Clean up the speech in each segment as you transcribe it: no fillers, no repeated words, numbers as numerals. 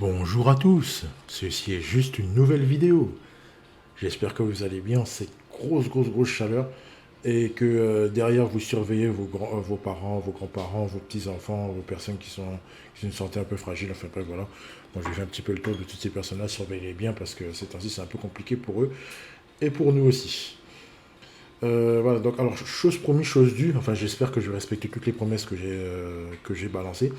Bonjour à tous, ceci est juste une nouvelle vidéo. J'espère que vous allez bien, cette grosse chaleur et que derrière vous surveillez vos parents, vos grands-parents, vos petits-enfants, vos personnes qui sont une santé un peu fragile. Enfin bref, voilà. Moi je fais un petit peu le tour de toutes ces personnes-là, surveillez bien parce que ces temps-ci c'est un peu compliqué pour eux et pour nous aussi. Voilà, donc alors chose promise, chose due, enfin j'espère que je vais respecter toutes les promesses que j'ai balancées.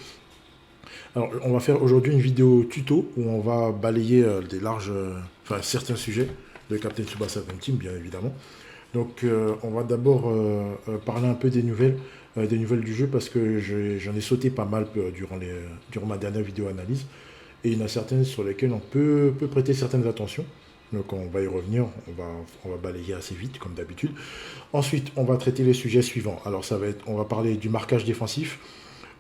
Alors, on va faire aujourd'hui une vidéo tuto où on va balayer enfin certains sujets de Captain Tsubasa Dream Team, bien évidemment. Donc, on va d'abord parler un peu des nouvelles du jeu parce que j'en ai sauté pas mal durant ma dernière vidéo analyse et il y en a certaines sur lesquelles on peut prêter certaines attentions. Donc, on va y revenir, on va balayer assez vite comme d'habitude. Ensuite, on va traiter les sujets suivants. Alors, on va parler du marquage défensif,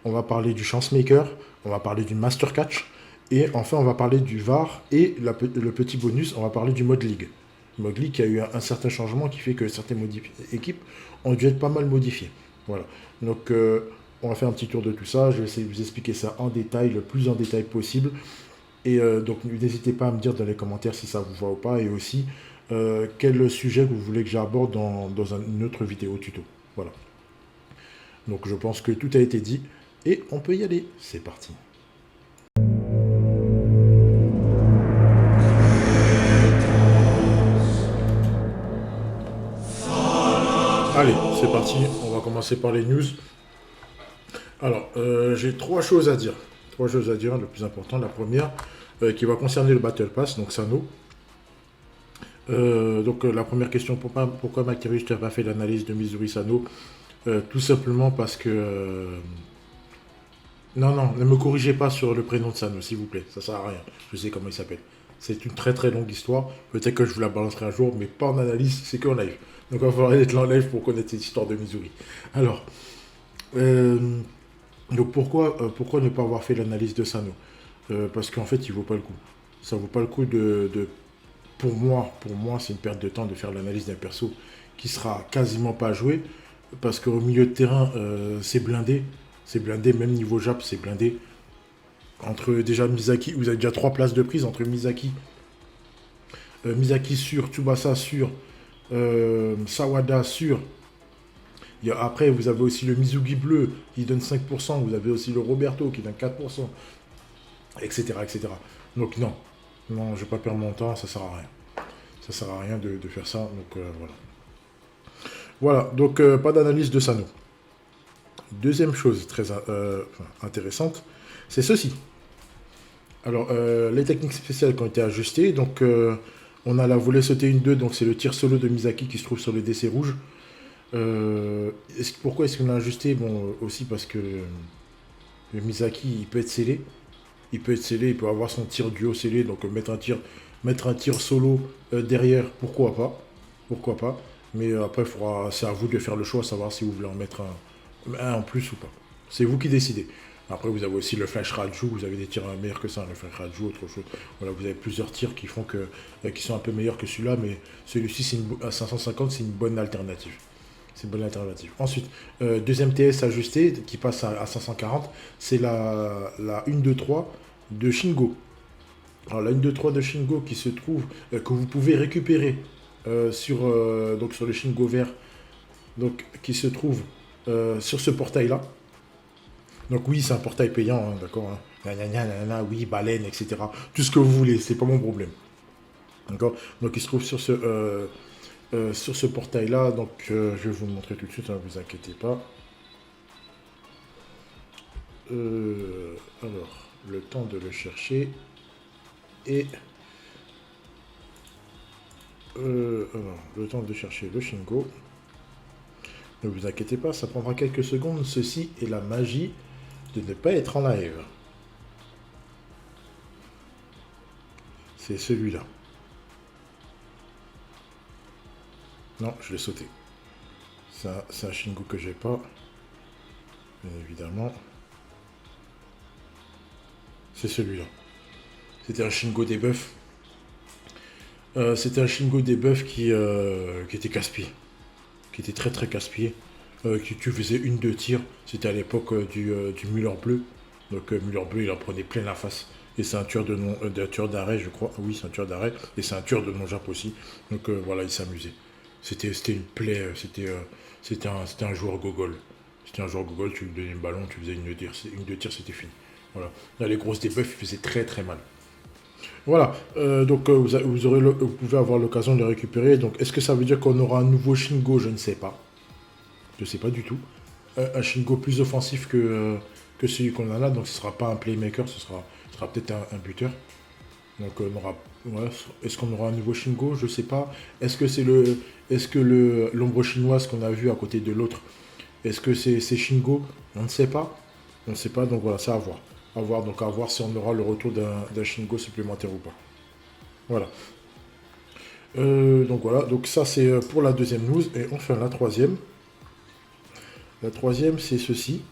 on va parler du chance maker, on va parler du master catch, et enfin on va parler du VAR et le petit bonus, on va parler du mode league. Le mode league qui a eu un certain changement qui fait que certaines équipes ont dû être pas mal modifiées. Voilà. Donc on va faire un petit tour de tout ça, je vais essayer de vous expliquer ça en détail, le plus en détail possible. Et donc n'hésitez pas à me dire dans les commentaires si ça vous va ou pas, et aussi quel sujet vous voulez que j'aborde dans une autre vidéo tuto. Voilà. Donc je pense que tout a été dit. Et on peut y aller. C'est parti. Allez, c'est parti. On va commencer par les news. Alors, j'ai trois choses à dire. Trois choses à dire. Le plus important, la première, qui va concerner le Battle Pass, donc Sano. La première question, pourquoi Macarius n'a pas fait l'analyse de Mizuri Sano? Tout simplement parce que... Non, ne me corrigez pas sur le prénom de Sano, s'il vous plaît. Ça sert à rien. Je sais comment il s'appelle. C'est une très longue histoire. Peut-être que je vous la balancerai un jour, mais pas en analyse, c'est qu'en live. Donc il va falloir être là en live pour connaître cette histoire de Missouri. Alors, pourquoi ne pas avoir fait l'analyse de Sano? Parce qu'en fait, il vaut pas le coup. Ça vaut pas le coup pour moi, c'est une perte de temps de faire l'analyse d'un perso qui sera quasiment pas joué. Parce qu'au milieu de terrain, c'est blindé. C'est blindé, même niveau Jap, c'est blindé. Entre déjà Misaki, vous avez déjà 3 places de prise entre Misaki sur, Tsubasa sur, Sawada sur. Après, vous avez aussi le Mizugi bleu qui donne 5%, vous avez aussi le Roberto qui donne 4%, etc. Donc non, je ne vais pas perdre mon temps, ça sert à rien. Ça sert à rien de faire ça, donc voilà. Voilà, donc pas d'analyse de Sano. Deuxième chose très intéressante, c'est ceci. Alors, les techniques spéciales qui ont été ajustées, donc on a la volée sauter une 2, donc c'est le tir solo de Misaki qui se trouve sur le DC rouge. Pourquoi est-ce qu'on l'a ajusté? Bon, aussi parce que le Misaki, il peut être scellé. Il peut avoir son tir duo scellé, donc mettre un tir solo derrière, pourquoi pas. Pourquoi pas. Mais après, c'est à vous de faire le choix, savoir si vous voulez en mettre un en plus ou pas. C'est vous qui décidez. Après, vous avez aussi le flash Raju, vous avez des tirs meilleurs que ça, le flash Raju, autre chose. Voilà, vous avez plusieurs tirs qui sont un peu meilleurs que celui-là, mais celui-ci, à 550, c'est une bonne alternative. C'est une bonne alternative. Ensuite, deuxième TS ajusté, qui passe à 540, c'est la 1-2-3 de Shingo. Alors, la 1-2-3 de Shingo qui se trouve, que vous pouvez récupérer sur le Shingo vert, donc, qui se trouve sur ce portail-là. Donc oui, c'est un portail payant, hein, d'accord, hein. Oui, baleine, etc. Tout ce que vous voulez, c'est pas mon problème. D'accord. Donc il se trouve sur ce portail-là. Donc je vais vous le montrer tout de suite, ne vous inquiétez pas. Alors, le temps de le chercher. Et... le temps de chercher le Shingo. Ne vous inquiétez pas, ça prendra quelques secondes. Ceci est la magie de ne pas être en live. C'est celui-là. Non, je l'ai sauté. C'est un Shingo que j'ai pas. Bien évidemment. C'est celui-là. C'était un Shingo debuff. C'était un Shingo debuff qui était casse-pied. Qui était très casse-pied. Tu faisais 1-2 tirs. C'était à l'époque du Muller bleu. Donc Muller bleu, il en prenait plein la face. Et c'est un tueur de tueur d'arrêt, je crois. Oui, c'est un tueur d'arrêt. Et c'est un tueur de non-jap aussi. Donc voilà, il s'amusait. C'était une plaie. C'était un joueur gogol. C'était un joueur gogol, tu lui donnais le ballon, tu faisais une deux tirs, c'était fini. Voilà. Là, les grosses débuffs, il faisait très très mal. Voilà. Donc vous pouvez avoir l'occasion de le récupérer. Donc est-ce que ça veut dire qu'on aura un nouveau Shingo? Je ne sais pas. Je ne sais pas du tout. Un Shingo plus offensif que celui qu'on a là. Donc ce ne sera pas un playmaker, ce sera peut-être un buteur. Donc on aura, ouais, est-ce qu'on aura un nouveau Shingo? Je sais pas. Est-ce que l'ombre chinoise qu'on a vu à côté de l'autre, est-ce que c'est Shingo? On ne sait pas. On ne sait pas. Donc voilà, c'est à voir. À voir. Donc à voir si on aura le retour d'un Shingo supplémentaire ou pas. Voilà. Donc voilà. Donc ça c'est pour la deuxième news et enfin la troisième. La troisième c'est ceci.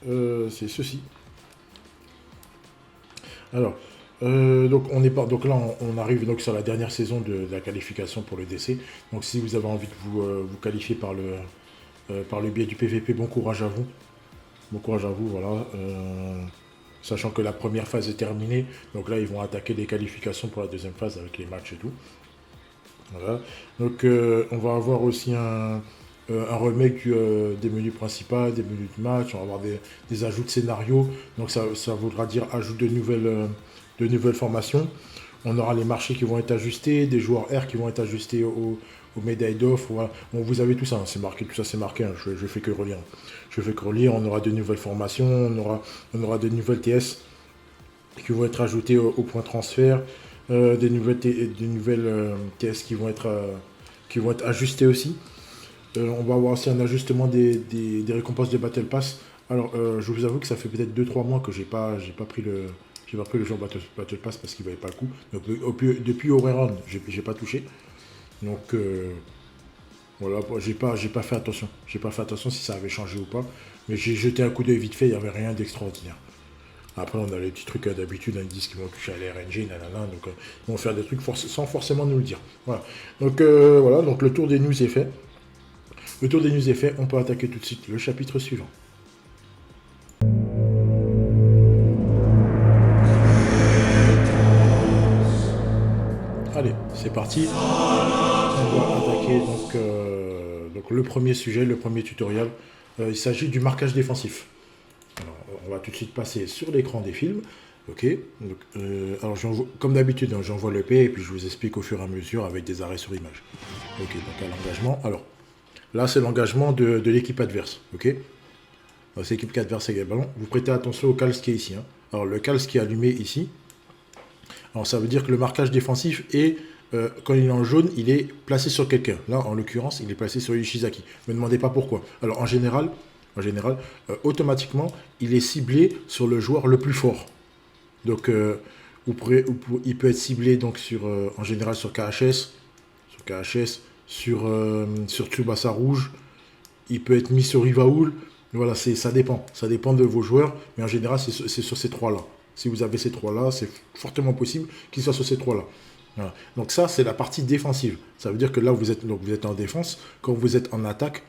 C'est ceci. Alors, donc là, on arrive donc sur la dernière saison de la qualification pour le DC. Donc, si vous avez envie de vous qualifier par le biais du PVP, bon courage à vous. Bon courage à vous, voilà. Sachant que la première phase est terminée, donc là, ils vont attaquer les qualifications pour la deuxième phase avec les matchs et tout. Voilà. Donc, on va avoir aussi un remake des menus principaux, des menus de match, on va avoir des ajouts de scénarios, donc ça voudra dire ajout de nouvelles formations. On aura les marchés qui vont être ajustés, des joueurs R qui vont être ajustés aux médailles d'offres. Voilà. Bon, vous avez tout ça, hein, c'est marqué, tout ça c'est marqué, hein, je fais que relire. Je fais que relire, on aura de nouvelles formations, on aura de nouvelles TS qui vont être ajoutées au point transfert, des nouvelles TS qui vont être ajustées aussi. On va avoir aussi un ajustement des récompenses de Battle Pass. Alors, je vous avoue que ça fait peut-être 2-3 mois que j'ai pas pris le jeu Battle Pass parce qu'il valait pas le coup. Donc, depuis Overrun, j'ai pas touché. Donc, voilà, j'ai pas fait attention. J'ai pas fait attention si ça avait changé ou pas. Mais j'ai jeté un coup d'œil vite fait, il n'y avait rien d'extraordinaire. Après, on a les petits trucs d'habitude, ils disent qu'ils vont toucher à l'RNG, nanana, donc ils vont faire des trucs sans forcément nous le dire. Voilà. Donc, voilà, donc le tour des news est fait. Le tour des news est fait, on peut attaquer tout de suite le chapitre suivant. Allez, c'est parti. On va attaquer donc le premier sujet, le premier tutoriel. Il s'agit du marquage défensif. Alors, on va tout de suite passer sur l'écran des films. Ok. Donc, alors, comme d'habitude, hein, j'envoie le P et puis je vous explique au fur et à mesure avec des arrêts sur image. Ok, donc à l'engagement. Alors, là, c'est l'engagement de l'équipe adverse. Ok. C'est l'équipe adverse avec le ballon. Vous prêtez attention au cals qui est ici. Hein. Alors, le cals qui est allumé ici, alors ça veut dire que le marquage défensif est, quand il est en jaune, il est placé sur quelqu'un. Là, en l'occurrence, il est placé sur Ishizaki. Ne me demandez pas pourquoi. Alors, en général, automatiquement, il est ciblé sur le joueur le plus fort. Donc, il peut être ciblé donc, en général sur KHS, sur Tsubasa Rouge. Il peut être mis sur Rivaoul. Voilà, ça dépend. Ça dépend de vos joueurs. Mais en général, c'est sur ces trois-là. Si vous avez ces trois-là, c'est fortement possible qu'il soit sur ces trois-là. Voilà. Donc ça, c'est la partie défensive. Ça veut dire que là, vous êtes en défense. Quand vous êtes en attaque,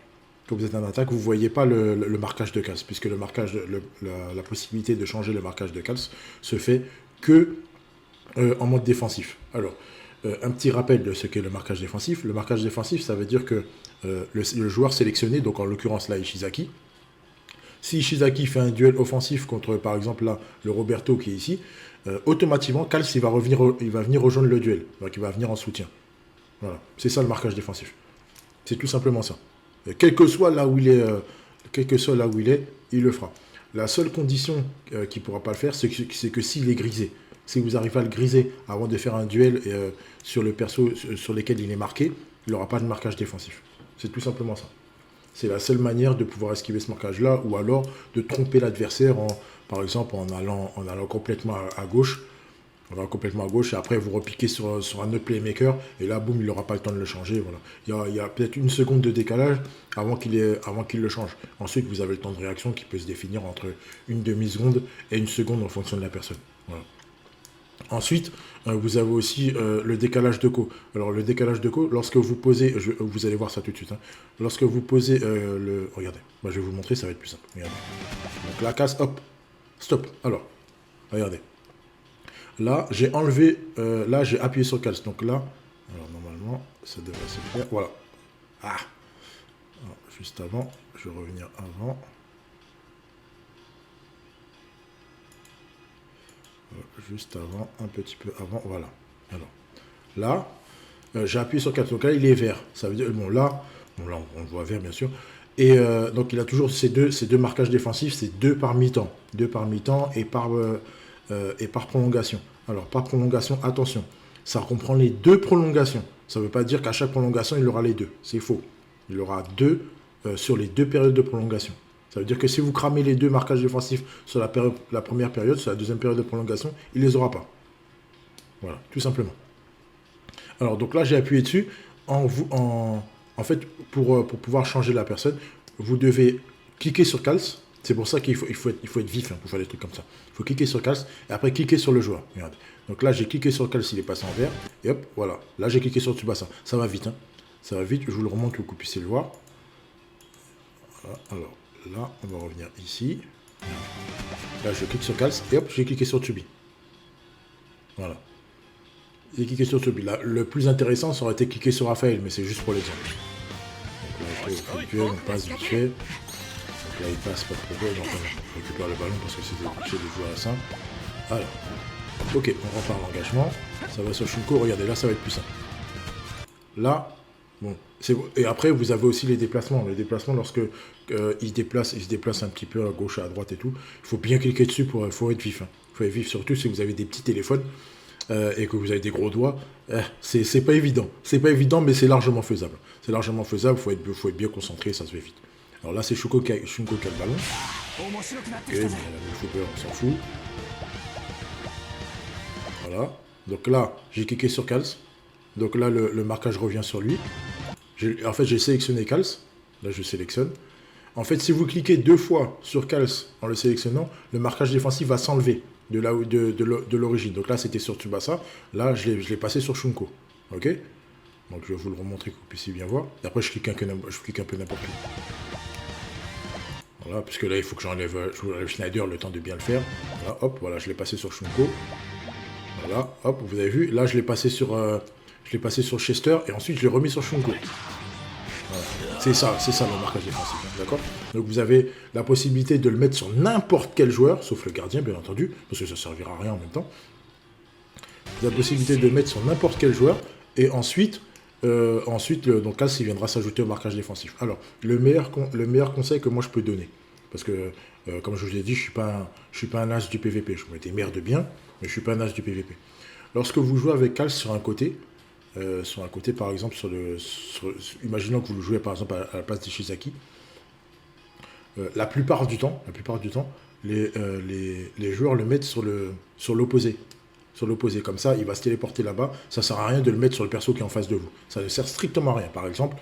vous ne voyez pas le marquage de calce, puisque la possibilité de changer le marquage de calce se fait que en mode défensif. Alors, un petit rappel de ce qu'est le marquage défensif. Le marquage défensif, ça veut dire que le joueur sélectionné, donc en l'occurrence là, Ishizaki, si Ishizaki fait un duel offensif contre, par exemple, là, le Roberto qui est ici, automatiquement, Kals, il va venir rejoindre le duel. Donc, il va venir en soutien. Voilà. C'est ça le marquage défensif. C'est tout simplement ça. Et quel que soit là où il est, il le fera. La seule condition qu'il ne pourra pas le faire, c'est que s'il est grisé. Si vous arrivez à le griser avant de faire un duel sur le perso sur lequel il est marqué, il n'aura pas de marquage défensif. C'est tout simplement ça. C'est la seule manière de pouvoir esquiver ce marquage-là, ou alors de tromper l'adversaire, par exemple en allant complètement à gauche. On va complètement à gauche et après vous repiquez sur un autre playmaker et là, boum, il n'aura pas le temps de le changer. Voilà. Il y a peut-être une seconde de décalage avant qu'il le change. Ensuite, vous avez le temps de réaction qui peut se définir entre une demi-seconde et une seconde en fonction de la personne. Voilà. Ensuite, vous avez aussi le décalage de co. Alors, le décalage de co, lorsque vous posez, vous allez voir ça tout de suite, hein. Lorsque vous posez le... Regardez, moi, je vais vous montrer, ça va être plus simple. Regardez. Donc, la case, hop, stop. Alors, regardez. Là, j'ai enlevé, là, j'ai appuyé sur case. Donc là, alors normalement, ça devrait se faire. Voilà. Ah. Alors, juste avant, je vais revenir avant. Juste avant, un petit peu avant, voilà. Alors, là, j'ai appuyé sur 4, donc là, il est vert. Ça veut dire, bon, là, on le voit vert, bien sûr. Et donc, il a toujours ces deux marquages défensifs, c'est 2 par mi-temps. 2 par mi-temps et par prolongation. Alors, par prolongation, attention, ça comprend les 2 prolongations. Ça ne veut pas dire qu'à chaque prolongation, il aura les 2. C'est faux. Il aura 2 sur les 2 périodes de prolongation. Ça veut dire que si vous cramez les 2 marquages défensifs sur la première période, sur la deuxième période de prolongation, il ne les aura pas. Voilà, tout simplement. Alors, donc là, j'ai appuyé dessus. En fait, pour pouvoir changer la personne, vous devez cliquer sur Cals. C'est pour ça qu'il faut être vif, hein, pour faire des trucs comme ça. Il faut cliquer sur Cals et après cliquer sur le joueur. Regardez. Donc là, j'ai cliqué sur Cals, il est passé en vert. Et hop, voilà. Là, j'ai cliqué sur Tsubasa. Ça va vite, hein. Ça va vite. Je vous le remonte pour que vous puissiez le voir. Voilà. Alors, là, on va revenir ici. Là, je clique sur Cals et hop, j'ai cliqué sur Tsubi. Voilà. J'ai cliqué sur Tsubi. Là, le plus intéressant, ça aurait été cliquer sur Raphaël, mais c'est juste pour l'exemple. Donc là, on passe vite fait. Donc là, il passe pas de problème. Donc on récupère le ballon parce que c'était obligé de jouer à ça. Alors, ok, on repart l'engagement. Ça va sur Shunko. Regardez, là, ça va être plus simple. Là, bon, et après, vous avez aussi les déplacements. Les déplacements, lorsque il se déplace un petit peu à gauche, à droite et tout, il faut bien cliquer dessus il faut être vif. Il faut être vif, surtout si vous avez des petits téléphones et que vous avez des gros doigts. C'est pas évident. C'est pas évident, mais c'est largement faisable. C'est largement faisable, il faut être bien concentré, ça se fait vite. Alors là, c'est Shunko qui a le ballon. Ok, mais on s'en fout. Voilà. Donc là, j'ai cliqué sur Cals. Donc là, le marquage revient sur lui. En fait, j'ai sélectionné Cals. Là, je sélectionne. En fait, si vous cliquez 2 fois sur Cals en le sélectionnant, le marquage défensif va s'enlever de l'origine. Donc là, c'était sur Tsubasa. Là, je l'ai passé sur Shunko. Ok. Donc je vais vous le remontrer que vous puissiez bien voir. Et après, je clique un peu n'importe où. Voilà, puisque là, il faut que j'enlève Schneider le temps de bien le faire. Voilà, hop, voilà, je l'ai passé sur Shunko. Voilà, hop, vous avez vu. Là, je l'ai passé sur Chester et ensuite, je l'ai remis sur Shunko. Voilà. C'est ça le marquage défensif, hein, d'accord. Donc vous avez la possibilité de le mettre sur n'importe quel joueur, sauf le gardien, bien entendu, parce que ça ne servira à rien en même temps. Vous avez la possibilité de le mettre sur n'importe quel joueur, et ensuite, donc Cals, il viendra s'ajouter au marquage défensif. Alors, le meilleur conseil que moi je peux donner, parce que, comme je vous ai dit, je suis pas un as du PVP, je m'étais merde bien, mais je ne suis pas un as du PVP. Lorsque vous jouez avec Cals sur un côté, par exemple, imaginons que vous le jouez par exemple à la place d'Ishizaki, la plupart du temps, les joueurs le mettent sur l'opposé. Sur l'opposé, comme ça, il va se téléporter là-bas. Ça ne sert à rien de le mettre sur le perso qui est en face de vous. Ça ne sert strictement à rien. Par exemple,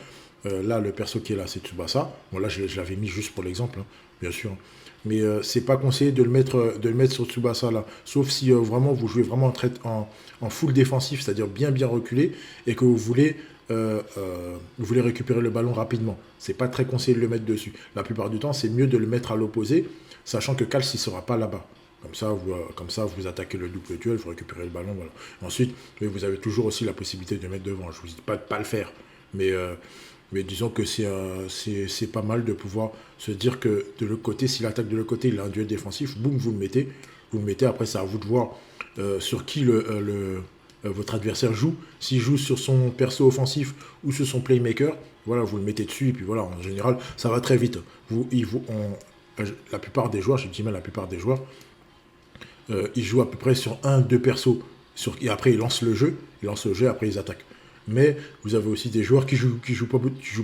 là, le perso qui est là, c'est Tsubasa. Bon, là, je l'avais mis juste pour l'exemple, hein, bien sûr. Mais c'est pas conseillé de le mettre sur Tsubasa là. Sauf si vraiment vous jouez vraiment en full défensif, c'est-à-dire bien reculé, et que vous voulez récupérer le ballon rapidement. C'est pas très conseillé de le mettre dessus. La plupart du temps, c'est mieux de le mettre à l'opposé, sachant que Cals ne sera pas là-bas. Comme ça, vous attaquez le double duel, vous récupérez le ballon. Voilà. Ensuite, vous avez toujours aussi la possibilité de le mettre devant. Je ne vous dis pas de ne pas le faire. Mais disons que c'est pas mal de pouvoir se dire que de l'autre côté, s'il attaque de l'autre côté, il a un duel défensif, boum, vous le mettez. Après, c'est à vous de voir sur qui votre adversaire joue. S'il joue sur son perso offensif ou sur son playmaker, voilà, vous le mettez dessus. Et puis voilà, en général, ça va très vite. La plupart des joueurs, je dis même la plupart des joueurs, ils jouent à peu près sur 1-2 persos. Et après, ils lancent le jeu. Et après, ils attaquent. Mais vous avez aussi des joueurs qui jouent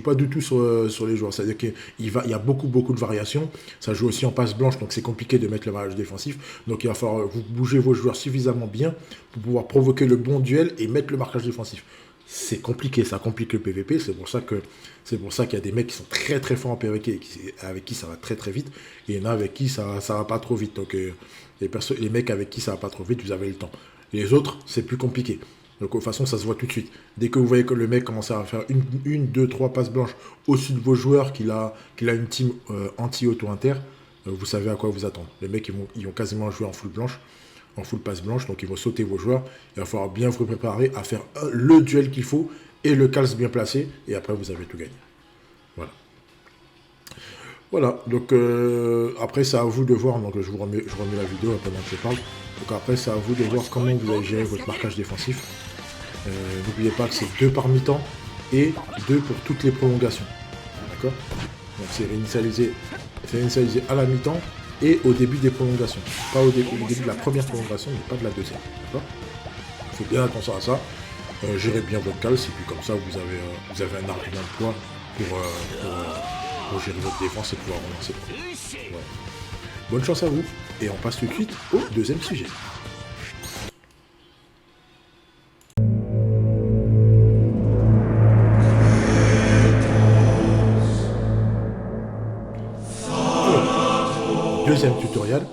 pas du tout sur les joueurs. C'est-à-dire qu'il y a beaucoup de variations. Ça joue aussi en passe blanche, donc c'est compliqué de mettre le barrage défensif. Donc il va falloir vous bouger vos joueurs suffisamment bien pour pouvoir provoquer le bon duel et mettre le marquage défensif. C'est compliqué, ça complique le PVP. C'est pour ça qu'il y a des mecs qui sont très très forts en PVP avec qui ça va très très vite. Et il y en a avec qui ça va pas trop vite. Donc les mecs avec qui ça va pas trop vite, vous avez le temps. Les autres, c'est plus compliqué. Donc de toute façon, ça se voit tout de suite. Dès que vous voyez que le mec commence à faire une 2, 3 passes blanches au-dessus de vos joueurs, qu'il a une team anti-auto-inter, vous savez à quoi vous attendre. Les mecs, ils vont quasiment jouer en full blanche, en full passe blanche, donc ils vont sauter vos joueurs. Il va falloir bien vous préparer à faire le duel qu'il faut et le calce bien placé, et après vous avez tout gagné. Voilà. Voilà, donc après c'est à vous de voir, donc je remets la vidéo pendant que je parle. Donc après c'est à vous de voir comment vous allez gérer votre marquage défensif. N'oubliez pas que c'est 2 par mi-temps et 2 pour toutes les prolongations. D'accord? Donc c'est réinitialisé à la mi-temps et au début des prolongations. Pas au début de la première prolongation, mais pas de la deuxième. D'accord? Faites bien attention à ça. Gérez bien votre calce et puis comme ça vous avez un argument de poids pour gérer votre défense et pouvoir relancer. Ouais. Bonne chance à vous et on passe tout de suite au deuxième sujet. Deuxième tutoriel.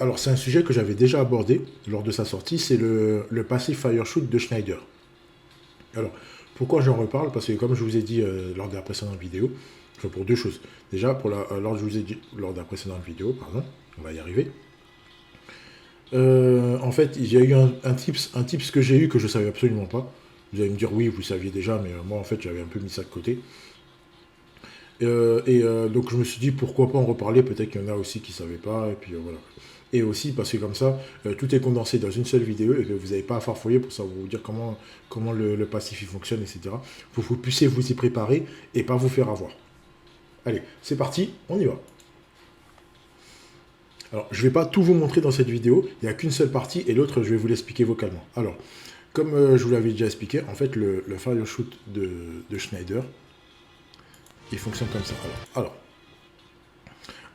Alors c'est un sujet que j'avais déjà abordé lors de sa sortie, c'est le passif Fire Shoot de Schneider. Alors pourquoi j'en reparle? Parce que comme je vous ai dit lors de la précédente vidéo, enfin pour deux choses. Déjà, je vous ai dit lors de la précédente vidéo, pardon, on va y arriver. En fait, il y a eu un tips que j'ai eu que je ne savais absolument pas. Vous allez me dire oui, vous saviez déjà, mais moi en fait j'avais un peu mis ça de côté. Donc je me suis dit pourquoi pas en reparler, peut-être qu'il y en a aussi qui ne savaient pas, et puis voilà. Et aussi parce que comme ça, tout est condensé dans une seule vidéo et que vous n'avez pas à farfouiller pour savoir vous dire comment le passif il fonctionne, etc. Pour que vous puissiez vous y préparer et pas vous faire avoir. Allez, c'est parti, on y va. Alors, je ne vais pas tout vous montrer dans cette vidéo, il n'y a qu'une seule partie et l'autre, je vais vous l'expliquer vocalement. Alors, comme je vous l'avais déjà expliqué, en fait, le Fire Shoot de Schneider, il fonctionne comme ça. Alors,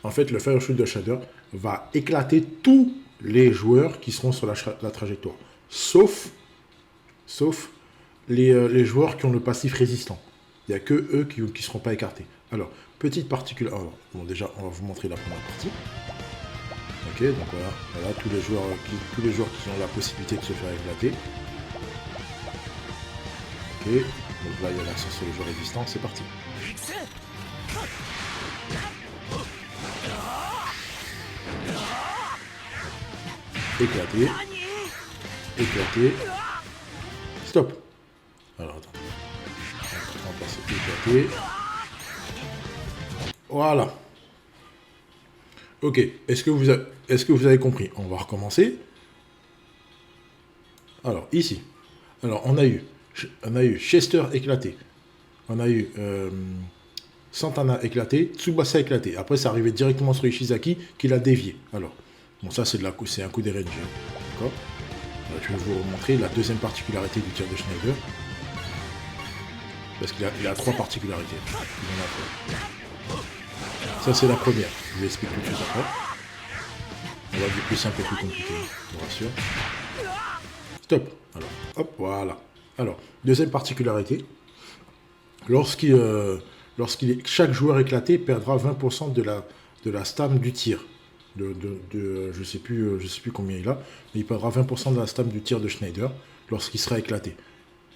en fait, le Fire Shoot de Schneider va éclater tous les joueurs qui seront sur la trajectoire, sauf les joueurs qui ont le passif résistant. Il n'y a que eux qui ne seront pas écartés. Alors, petite particularité. Bon, déjà, on va vous montrer la première partie. Ok, donc voilà tous les joueurs qui ont la possibilité de se faire éclater. Ok, donc là, il y a l'accent sur les joueurs résistants. C'est parti. Éclater. Éclater. Stop. Alors, attends. On va passer éclater. Voilà. Ok. Est-ce que vous avez compris? On va recommencer. Alors, ici. Alors, on a eu Chester éclaté. On a eu Santana éclaté, Tsubasa éclaté. Après, ça arrivait directement sur Ishizaki qui l'a dévié. Alors, bon, ça, c'est un coup des Rangers. D'accord? Je vais vous montrer la deuxième particularité du tir de Schneider. Parce qu'il a 3 particularités. Ça, c'est la première. Je vous explique tout de suite après. On va du plus simple au plus compliqué, je vous rassure. Stop. Alors, hop, voilà. Alors, deuxième particularité. Chaque joueur éclaté perdra 20% de la stam du tir. Je sais plus combien il a, mais il perdra 20% de la stam du tir de Schneider lorsqu'il sera éclaté.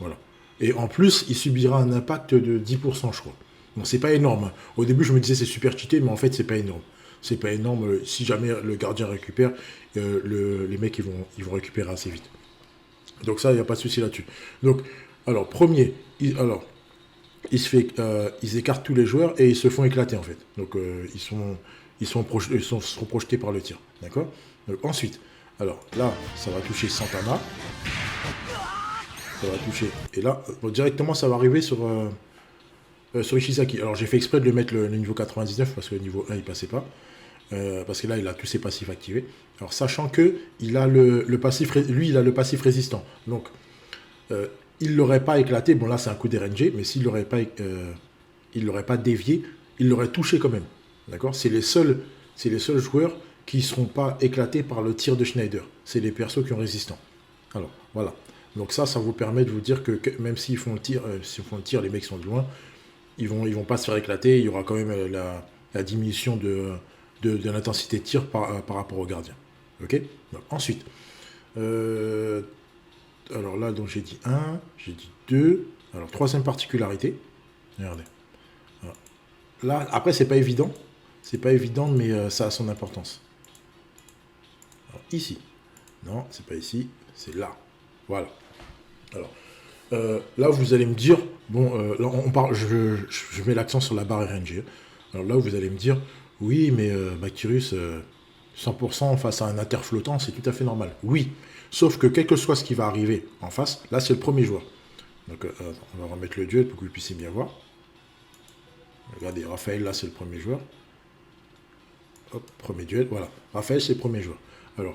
Voilà. Et en plus, il subira un impact de 10%, je crois. Bon, c'est pas énorme. Au début, je me disais c'est super cheaté, mais en fait, c'est pas énorme. C'est pas énorme. Si jamais le gardien récupère, les mecs ils vont récupérer assez vite. Donc ça, il n'y a pas de souci là-dessus. Donc, alors, premier, ils écartent tous les joueurs et ils se font éclater en fait. Donc ils seront projetés par le tir. D'accord? Donc ensuite, alors là, ça va toucher Santana. Ça va toucher. Et là, directement, ça va arriver sur Ishizaki. Alors j'ai fait exprès de le mettre le niveau 99 parce que le niveau 1 il passait pas. Parce que là il a tous ses passifs activés. Alors sachant que il a le passif, lui il a le passif résistant. Donc il l'aurait pas éclaté. Bon là c'est un coup dérangé, mais s'il l'aurait pas dévié, il l'aurait touché quand même. D'accord? C'est les seuls joueurs qui ne seront pas éclatés par le tir de Schneider. C'est les persos qui ont résistant. Alors voilà. Donc ça vous permet de vous dire que même s'ils font le tir, les mecs sont de loin, ils vont pas se faire éclater. Il y aura quand même la diminution de l'intensité de tir par rapport au gardien. Ok? Donc, ensuite, Alors là, donc j'ai dit 1, j'ai dit 2. Alors, troisième particularité. Regardez. Voilà. Là, après, c'est pas évident. C'est pas évident, mais ça a son importance. Alors, ici. Non, c'est pas ici, c'est là. Voilà. Alors, là, vous allez me dire, bon, là, on parle, je mets l'accent sur la barre RNG. Alors là, vous allez me dire, oui, mais Bactyrus, 100% face à un interflottant, c'est tout à fait normal. Oui, sauf que quel que soit ce qui va arriver en face, là, c'est le premier joueur. Donc, on va remettre le duel pour que vous puissiez bien voir. Regardez, Raphaël, là, c'est le premier joueur. Hop, premier duel, voilà. Raphaël, c'est le premier joueur. Alors,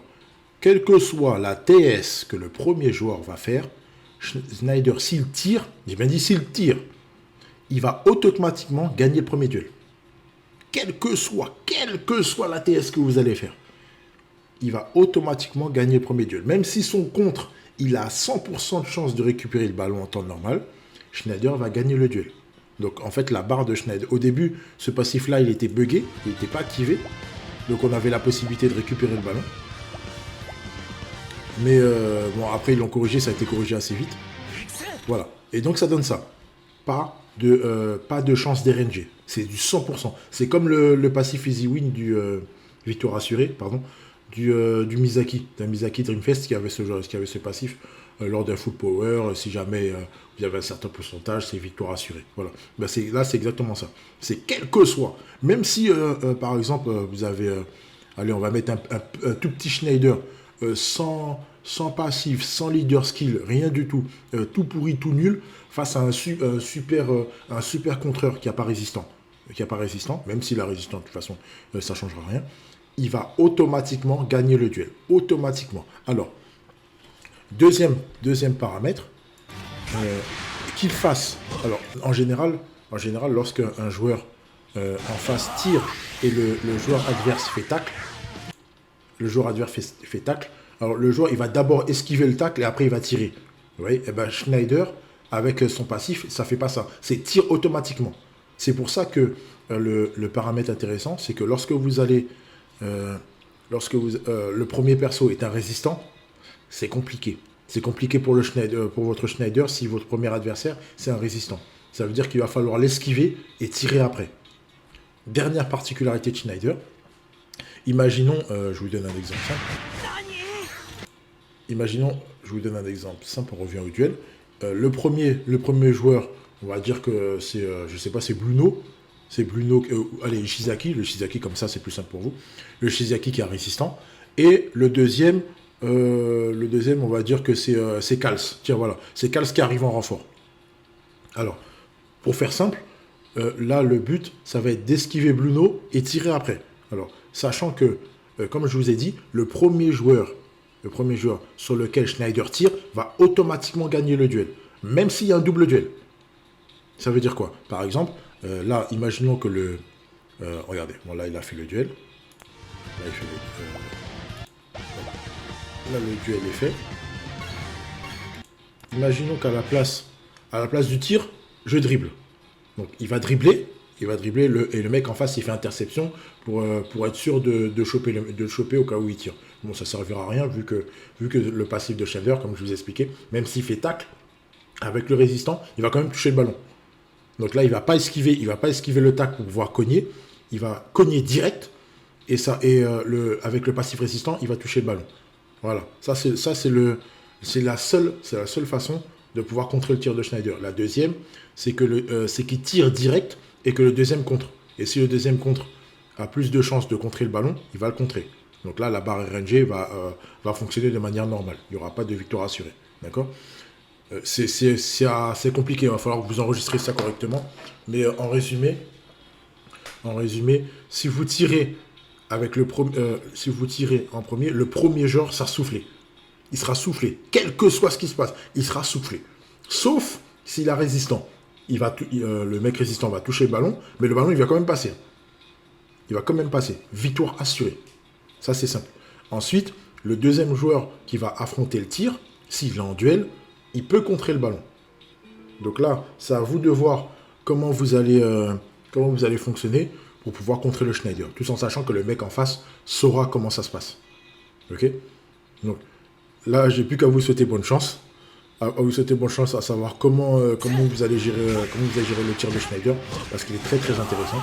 quelle que soit la TS que le premier joueur va faire, Schneider, s'il tire, j'ai bien dit s'il tire, il va automatiquement gagner le premier duel. Quelle que soit la TS que vous allez faire, il va automatiquement gagner le premier duel. Même si son contre, il a 100% de chance de récupérer le ballon en temps normal, Schneider va gagner le duel. Donc en fait, la barre de Schneider, au début, ce passif-là, il était buggé, il n'était pas activé. Donc on avait la possibilité de récupérer le ballon. Mais bon, après, ils l'ont corrigé, ça a été corrigé assez vite. Voilà. Et donc, ça donne ça. Pas de chance d'RNG. C'est du 100%. C'est comme le passif Easy Win du Victoire Assurée, pardon, du Misaki. D'un Misaki Dreamfest qui avait ce passif lors d'un full power. Si jamais vous avez un certain pourcentage, c'est Victoire Assurée. Voilà. Ben, là, c'est exactement ça. C'est quel que soit. Même si, par exemple, vous avez... allez, on va mettre un tout petit Schneider sans passif, sans leader skill, rien du tout, tout pourri, tout nul, face à un super contreur qui n'a pas résistant. Même s'il a résistant, de toute façon, ça ne changera rien. Il va automatiquement gagner le duel. Automatiquement. Alors, deuxième paramètre, qu'il fasse. Alors, en général lorsqu'un joueur en face tire et le joueur adverse fait tacle, fait tacle. Alors le joueur, il va d'abord esquiver le tacle et après il va tirer. Vous voyez, et ben Schneider, avec son passif, ça fait pas ça. C'est tir automatiquement. C'est pour ça que le paramètre intéressant, c'est que lorsque vous allez... le premier perso est un résistant, c'est compliqué. C'est compliqué pour votre Schneider si votre premier adversaire, c'est un résistant. Ça veut dire qu'il va falloir l'esquiver et tirer après. Dernière particularité de Schneider. Imaginons, je vous donne un exemple simple. Imaginons, je vous donne un exemple simple, on revient au duel. Le premier joueur, on va dire que c'est, je sais pas, c'est Bluno. C'est Bluno, allez, Shizaki. Le Shizaki, comme ça, c'est plus simple pour vous. Le Shizaki qui est résistant. Et le deuxième, on va dire que c'est Kals. Tiens, voilà, c'est Kals qui arrive en renfort. Alors, pour faire simple, là, le but, ça va être d'esquiver Bluno et tirer après. Alors, sachant que, comme je vous ai dit, le premier joueur sur lequel Schneider tire va automatiquement gagner le duel, même s'il y a un double duel. Ça veut dire quoi? Par exemple, là, imaginons que regardez, bon, là, il a fait le duel. Là, le duel est fait. Imaginons qu'à la place du tir, je dribble. Donc, il va dribbler et le mec en face, il fait interception pour être sûr de choper au cas où il tire. Bon, ça ne servira à rien vu que le passif de Schneider, comme je vous ai expliqué, même s'il fait tacle, avec le résistant, il va quand même toucher le ballon. Donc là, il ne va pas esquiver le tacle pour pouvoir cogner. Il va cogner direct et avec le passif résistant, il va toucher le ballon. Voilà. C'est la seule façon de pouvoir contrer le tir de Schneider. La deuxième, c'est qu'il tire direct et que le deuxième contre. Et si le deuxième contre a plus de chances de contrer le ballon, il va le contrer. Donc là, la barre RNG va fonctionner de manière normale. Il n'y aura pas de victoire assurée. D'accord? C'est compliqué. Il va falloir que vous enregistrez ça correctement. Mais en résumé, si vous tirez en premier, le premier joueur sera soufflé. Il sera soufflé. Quel que soit ce qui se passe, il sera soufflé. Sauf s'il est résistant. Le mec résistant va toucher le ballon, mais le ballon, il va quand même passer. Victoire assurée. Ça, c'est simple. Ensuite, le deuxième joueur qui va affronter le tir, s'il est en duel, il peut contrer le ballon. Donc là, c'est à vous de voir comment vous allez fonctionner pour pouvoir contrer le Schneider. Tout en sachant que le mec en face saura comment ça se passe. Ok? Donc, là, j'ai plus qu'à vous souhaiter bonne chance. À vous souhaiter bonne chance à savoir comment vous allez gérer, le tir de Schneider, parce qu'il est très très intéressant.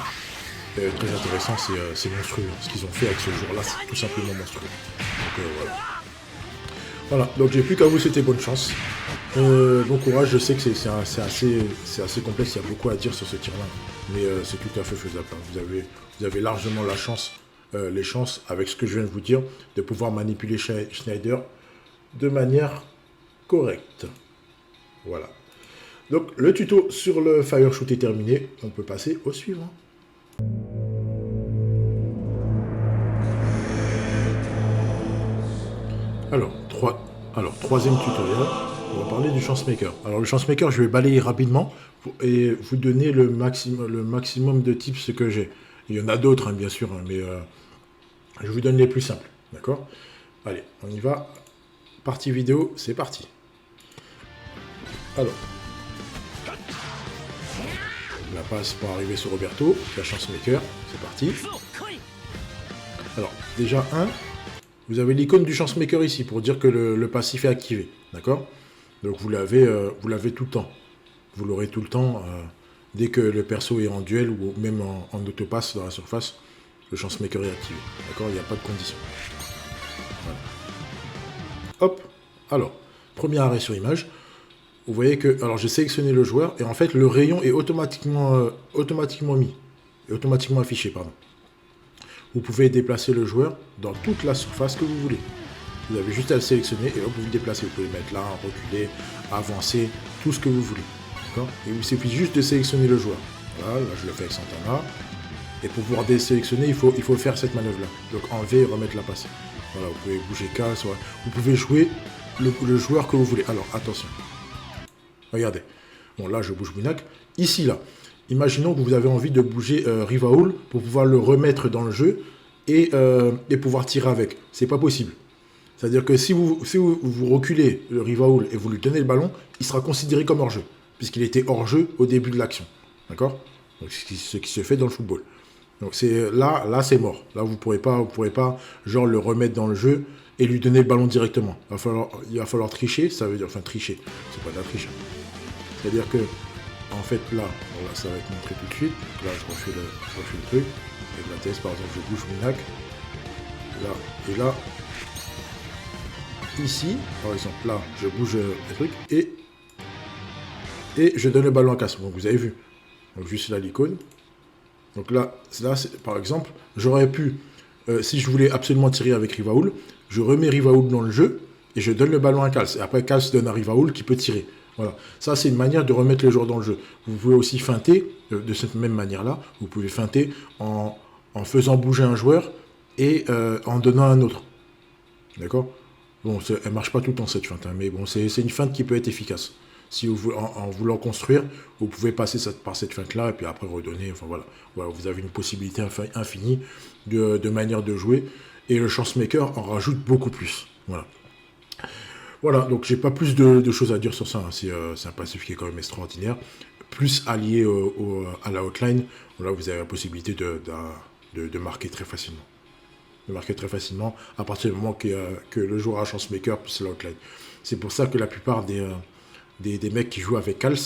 Très intéressant, c'est monstrueux. Ce qu'ils ont fait avec ce jour-là, c'est tout simplement monstrueux. Donc voilà. Voilà, donc j'ai plus qu'à vous souhaiter bonne chance. Bon courage, je sais que c'est assez complexe, il y a beaucoup à dire sur ce tir-là. Mais c'est tout à fait faisable. Hein. Vous avez largement la chance, les chances, avec ce que je viens de vous dire, de pouvoir manipuler Schneider de manière correcte. Voilà. Donc le tuto sur le fire shoot est terminé. On peut passer au suivant. Alors, troisième tutoriel, on va parler du chance-maker. Alors, le chance-maker, je vais balayer rapidement et vous donner le maximum de tips que j'ai. Il y en a d'autres, hein, bien sûr, hein, mais je vous donne les plus simples. D'accord? Allez, on y va. Partie vidéo, c'est parti. Alors, la passe pour arriver sur Roberto, la chance-maker, c'est parti. Alors, déjà, vous avez l'icône du chance-maker ici pour dire que le passif est activé. D'accord? Donc vous l'avez tout le temps. Vous l'aurez tout le temps dès que le perso est en duel ou même en autopass dans la surface. Le chance-maker est activé. D'accord? Il n'y a pas de condition. Voilà. Hop. Alors, premier arrêt sur image. Vous voyez que... Alors j'ai sélectionné le joueur et en fait le rayon est automatiquement mis. Et automatiquement affiché, pardon. Vous pouvez déplacer le joueur dans toute la surface que vous voulez. Vous avez juste à le sélectionner et hop, vous le déplacez. Vous pouvez mettre là, reculer, avancer, tout ce que vous voulez. Et il suffit juste de sélectionner le joueur. Voilà, là je le fais avec Santana. Et pour pouvoir désélectionner, il faut faire cette manœuvre-là. Donc enlever et remettre la passe. Voilà, vous pouvez bouger K, vous pouvez jouer le joueur que vous voulez. Alors attention. Regardez. Bon, là je bouge Winak. Ici, là. Imaginons que vous avez envie de bouger Rivaul pour pouvoir le remettre dans le jeu et pouvoir tirer avec. C'est pas possible. C'est-à-dire que si vous reculez le Rivaul et vous lui donnez le ballon, il sera considéré comme hors-jeu, puisqu'il était hors-jeu au début de l'action. D'accord? Donc ce qui se fait dans le football. Donc là c'est mort. Là vous pourrez pas genre le remettre dans le jeu et lui donner le ballon directement. Il va falloir tricher, ça veut dire tricher. C'est pas de la triche. C'est-à-dire que en fait là ça va être montré tout de suite. Donc là je refais le truc. Avec la TS par exemple je bouge Minak. Là et là. Ici, par exemple, là, je bouge les trucs et je donne le ballon à casse. Donc vous avez vu. Donc juste là l'icône. Donc là par exemple, j'aurais pu, si je voulais absolument tirer avec Rivaul, je remets Rivaul dans le jeu et je donne le ballon à Kals. Et après Kals donne à Rivaul qui peut tirer. Voilà. Ça c'est une manière de remettre les joueurs dans le jeu. Vous pouvez aussi feinter de cette même manière-là. Vous pouvez feinter en faisant bouger un joueur et en donnant un autre. D'accord? Bon, elle marche pas tout le temps cette feinte, hein, mais bon, c'est une feinte qui peut être efficace. Si vous, en voulant construire, vous pouvez passer par cette feinte-là et puis après redonner. Enfin voilà, vous avez une possibilité infinie de manière de jouer. Et le chance-maker en rajoute beaucoup plus. Voilà, donc j'ai pas plus de choses à dire sur ça. Hein. C'est un passif qui est quand même extraordinaire. Plus allié à la hotline, là vous avez la possibilité de marquer très facilement. À partir du moment que le joueur a chance-maker plus la hotline. C'est pour ça que la plupart des mecs qui jouent avec Kals,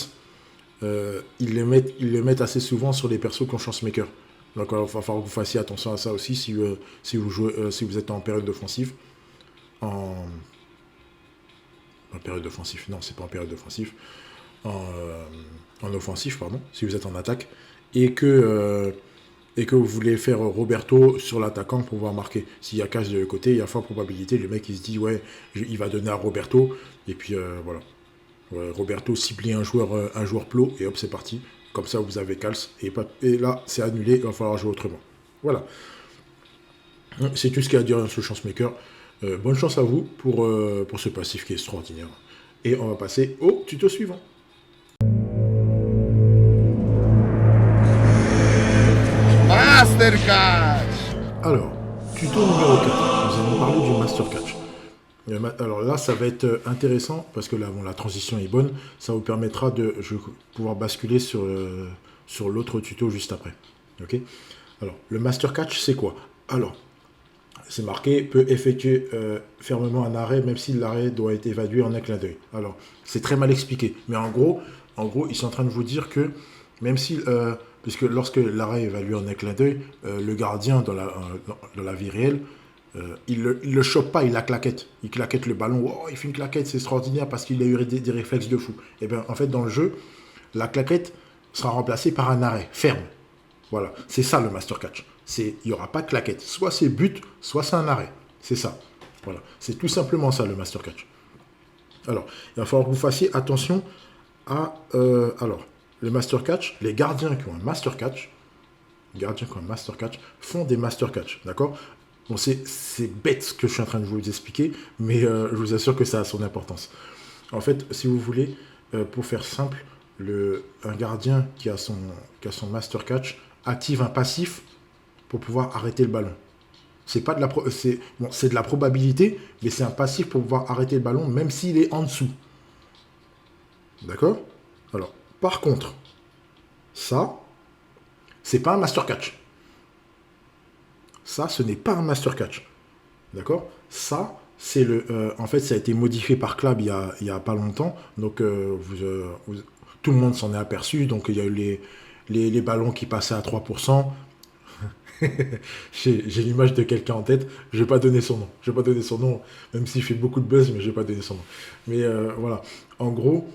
ils le mettent assez souvent sur les persos qui ont chance-maker. Donc il va falloir que vous fassiez attention à ça aussi si vous êtes en période offensive. En période offensive, non, c'est pas en période offensive. En offensif, pardon, si vous êtes en attaque. Et que vous voulez faire Roberto sur l'attaquant pour pouvoir marquer. S'il y a casse de l'autre côté, il y a fort probabilité, le mec il se dit ouais, il va donner à Roberto, et puis voilà. Roberto cibler un joueur plot, et hop c'est parti. Comme ça vous avez Kals, et là c'est annulé, il va falloir jouer autrement. Voilà. C'est tout ce qu'il y a à dire sur le chance-maker. Bonne chance à vous pour ce passif qui est extraordinaire. Et on va passer au tuto suivant. Master Catch. Alors, tuto numéro 4. Nous allons parler du Master Catch. Alors là, ça va être intéressant parce que là, bon, la transition est bonne. Ça vous permettra de pouvoir basculer sur l'autre tuto juste après. Ok. Alors, le Master Catch, c'est quoi? Alors, c'est marqué, peut effectuer fermement un arrêt, même si l'arrêt doit être évalué en un clin d'œil. Alors, c'est très mal expliqué. Mais en gros, ils sont en train de vous dire que, même si, puisque lorsque l'arrêt est évalué en un clin d'œil, le gardien, dans la vie réelle, il le chope pas, il la claquette. Il claquette le ballon. Oh, il fait une claquette, c'est extraordinaire parce qu'il a eu des réflexes de fou. Et bien, en fait, dans le jeu, la claquette sera remplacée par un arrêt ferme. Voilà, c'est ça le master catch. Il n'y aura pas de claquette. Soit c'est but, soit c'est un arrêt. C'est ça. Voilà, c'est tout simplement ça le master catch. Alors, il va falloir que vous fassiez attention à... alors, le master catch, les gardiens qui ont un master catch, font des master catch, d'accord? Bon, c'est bête ce que je suis en train de vous expliquer, mais je vous assure que ça a son importance. En fait, si vous voulez, pour faire simple, un gardien qui a son master catch active un passif pour pouvoir arrêter le ballon. C'est pas de la c'est de la probabilité, mais c'est un passif pour pouvoir arrêter le ballon, même s'il est en dessous. D'accord? Alors, par contre, ça, c'est pas un master catch. Ça, ce n'est pas un master catch. D'accord? Ça, c'est en fait, ça a été modifié par Club il y a pas longtemps. Donc, tout le monde s'en est aperçu. Donc, il y a eu les ballons qui passaient à 3%. J'ai l'image de quelqu'un en tête. Je vais pas donner son nom. Même s'il fait beaucoup de buzz, mais je vais pas donner son nom. Mais voilà. En gros,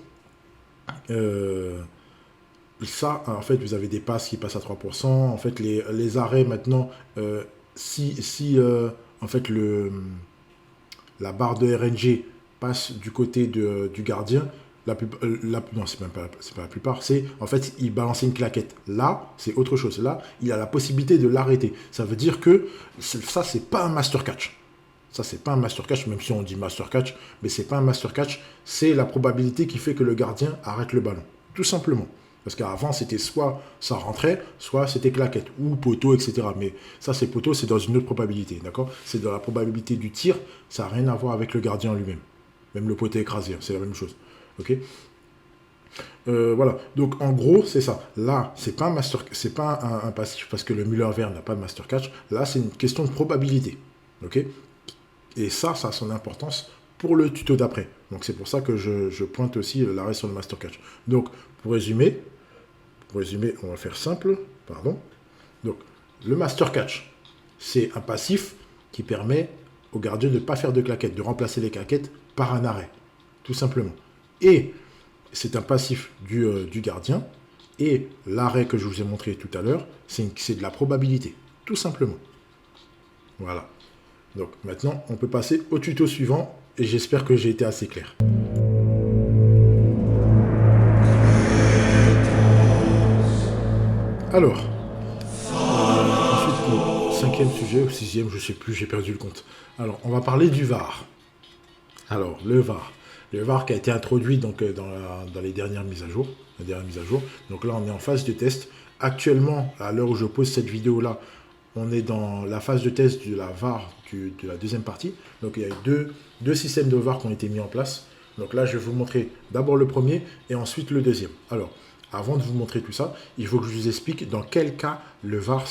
ça, en fait, vous avez des passes qui passent à 3%. En fait, les arrêts maintenant, en fait, la barre de RNG passe du côté du gardien, non, c'est pas la plupart, c'est, en fait, il balançait une claquette. Là, c'est autre chose. Là, il a la possibilité de l'arrêter. Ça veut dire que ça, c'est pas un master catch. Ça, c'est pas un master catch, même si on dit master catch, mais c'est pas un master catch. C'est la probabilité qui fait que le gardien arrête le ballon. Tout simplement. Parce qu'avant, c'était soit ça rentrait, soit c'était claquette, ou poteau, etc. Mais ça, c'est poteau, c'est dans une autre probabilité, d'accord? C'est dans la probabilité du tir, ça n'a rien à voir avec le gardien lui-même. Même le poteau écrasé, c'est la même chose. Ok? Voilà. Donc, en gros, c'est ça. Là, c'est pas un passif, parce que le Müller-Verne n'a pas de master catch. Là, c'est une question de probabilité. Ok? Et ça a son importance pour le tuto d'après. Donc, c'est pour ça que je pointe aussi l'arrêt sur le master catch. Donc, pour résumer, on va faire simple. Pardon. Donc, le master catch, c'est un passif qui permet au gardien de ne pas faire de claquettes, de remplacer les claquettes par un arrêt. Tout simplement. Et c'est un passif du gardien. Et l'arrêt que je vous ai montré tout à l'heure, c'est de la probabilité. Tout simplement. Voilà. Donc, maintenant, on peut passer au tuto suivant. Et j'espère que j'ai été assez clair. Alors, ensuite pour cinquième sujet, ou sixième, je ne sais plus, j'ai perdu le compte. Alors, on va parler du VAR. Alors, le VAR. Le VAR qui a été introduit donc, dans les dernières mises à jour. Donc là, on est en phase de test. Actuellement, à l'heure où je pose cette vidéo-là, on est dans la phase de test de la VAR de la deuxième partie. Donc, il y a deux systèmes de VAR qui ont été mis en place. Donc là, je vais vous montrer d'abord le premier et ensuite le deuxième. Alors, avant de vous montrer tout ça, il faut que je vous explique dans quel cas le VAR